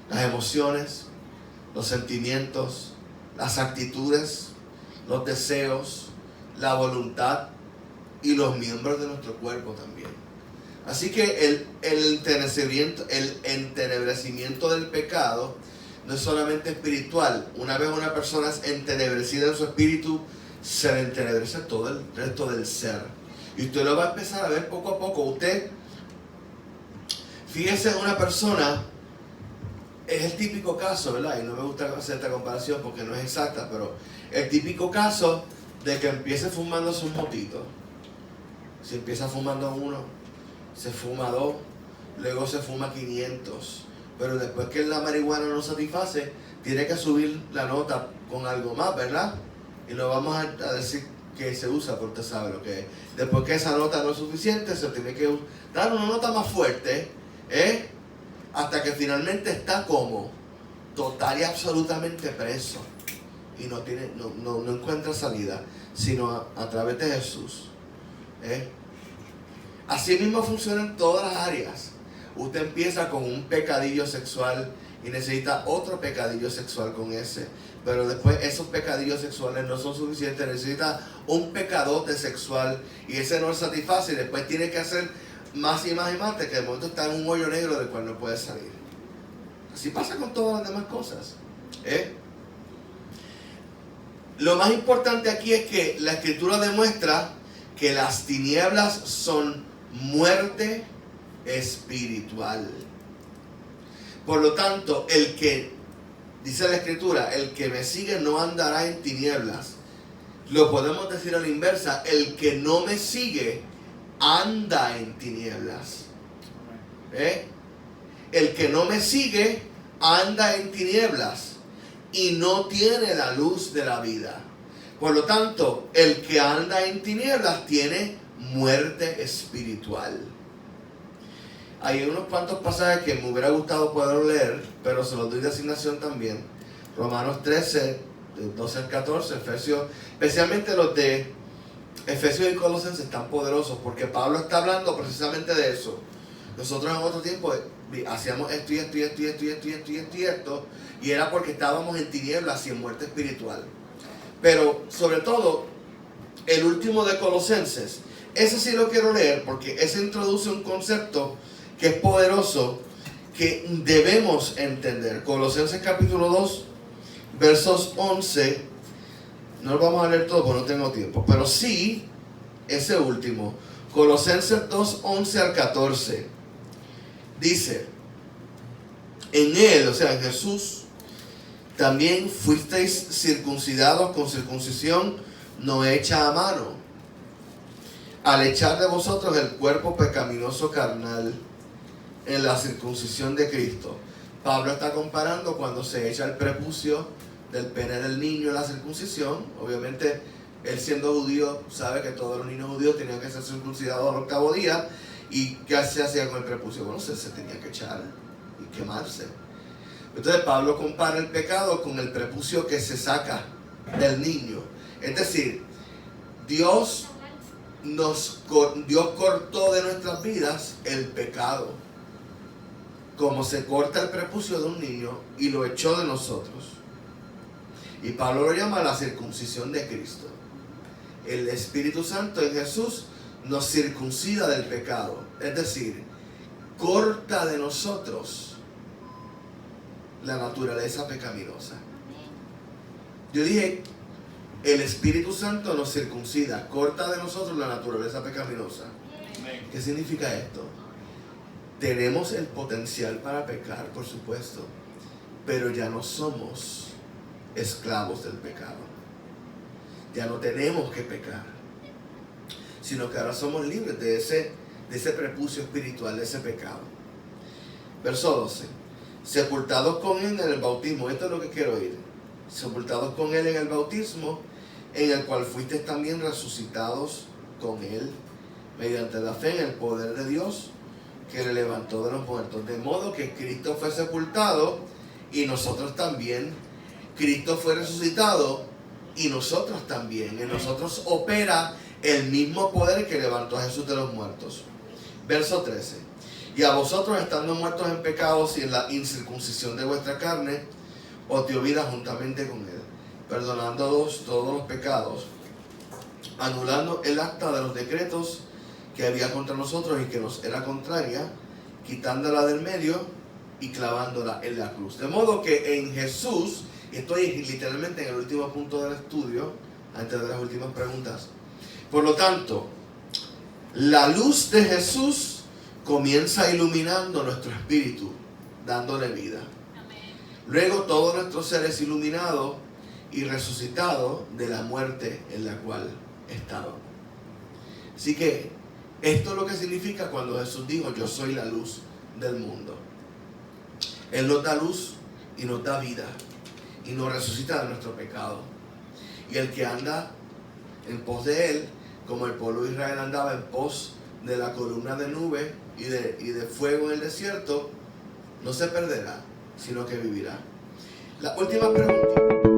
las emociones, los sentimientos, las actitudes, los deseos, la voluntad y los miembros de nuestro cuerpo también. Así que el entenebrecimiento del pecado no es solamente espiritual. Una vez una persona es entenebrecida en su espíritu, se le entenebrece todo el resto del ser. Y usted lo va a empezar a ver poco a poco. Usted, fíjese en una persona, es el típico caso, ¿verdad? Y no me gusta hacer esta comparación porque no es exacta, pero el típico caso de que empiece fumándose un motito. Si empieza fumando uno, se fuma dos, luego se fuma 500. Pero después que la marihuana no satisface, tiene que subir la nota con algo más, ¿verdad? Y no vamos a decir que se usa, porque usted sabe lo que es. Después que esa nota no es suficiente, se tiene que dar una nota más fuerte, hasta que finalmente está como total y absolutamente preso. Y no encuentra salida, sino a través de Jesús. Así mismo funciona en todas las áreas. Usted empieza con un pecadillo sexual y necesita otro pecadillo sexual con ese. Pero después esos pecadillos sexuales no son suficientes. Necesita un pecadote sexual y ese no le satisface. Y después tiene que hacer más y más y más, de que de momento está en un hoyo negro del cual no puede salir. Así pasa con todas las demás cosas. Lo más importante aquí es que la Escritura demuestra que las tinieblas son muerte espiritual. Por lo tanto, dice la Escritura, el que me sigue no andará en tinieblas. Lo podemos decir a la inversa, el que no me sigue anda en tinieblas. El que no me sigue anda en tinieblas y no tiene la luz de la vida. Por lo tanto, el que anda en tinieblas tiene muerte espiritual. Hay unos cuantos pasajes que me hubiera gustado poder leer, pero se los doy de asignación también. Romanos 13, 12 al 14, Efesios, especialmente los de Efesios y Colosenses están poderosos, porque Pablo está hablando precisamente de eso. Nosotros en otro tiempo hacíamos esto, y era porque estábamos en tinieblas y en muerte espiritual. Pero sobre todo, el último de Colosenses, ese sí lo quiero leer, porque ese introduce un concepto que es poderoso, que debemos entender. Colosenses capítulo 2, versos 11, no lo vamos a leer todo porque no tengo tiempo, pero sí, ese último, Colosenses 2, 11 al 14, dice, en Él, o sea, en Jesús, también fuisteis circuncidados con circuncisión no hecha a mano, al echar de vosotros el cuerpo pecaminoso carnal en la circuncisión de Cristo. Pablo está comparando cuando se echa el prepucio del pene del niño en la circuncisión. Obviamente, él siendo judío, sabe que todos los niños judíos tenían que ser circuncidados al octavo día. ¿Y qué se hacía con el prepucio? Bueno, se tenía que echar y quemarse. Entonces Pablo compara el pecado con el prepucio que se saca del niño. Es decir, Dios cortó de nuestras vidas el pecado, como se corta el prepucio de un niño, y lo echó de nosotros. Y Pablo lo llama la circuncisión de Cristo. el Espíritu Santo en Jesús nos circuncida del pecado. Es decir, corta de nosotros la naturaleza pecaminosa. Yo dije, el Espíritu Santo nos circuncida, corta de nosotros la naturaleza pecaminosa. ¿Qué significa esto? Tenemos el potencial para pecar, por supuesto, pero ya no somos esclavos del pecado. Ya no tenemos que pecar, sino que ahora somos libres de ese prepucio espiritual, de ese pecado. Verso 12. Sepultados con Él en el bautismo. Esto es lo que quiero oír. Sepultados con Él en el bautismo, en el cual fuisteis también resucitados con Él, mediante la fe en el poder de Dios, que le levantó de los muertos. De modo que Cristo fue sepultado y nosotros también. Cristo fue resucitado y nosotros también. En nosotros opera el mismo poder que levantó a Jesús de los muertos. Verso 13. Y a vosotros, estando muertos en pecados y en la incircuncisión de vuestra carne, os dio vida juntamente con Él, perdonándoos todos los pecados, anulando el acta de los decretos que había contra nosotros y que nos era contraria, quitándola del medio y clavándola en la cruz. De modo que en Jesús, y estoy literalmente en el último punto del estudio, antes de las últimas preguntas. Por lo tanto, la luz de Jesús comienza iluminando nuestro espíritu, dándole vida. Luego todo nuestro ser es iluminado y resucitado de la muerte en la cual estaba. Así que esto es lo que significa cuando Jesús dijo: yo soy la luz del mundo. Él nos da luz y nos da vida y nos resucita de nuestro pecado. Y el que anda en pos de Él, como el pueblo de Israel andaba en pos de la columna de nube y de fuego en el desierto, no se perderá, sino que vivirá. La última pregunta.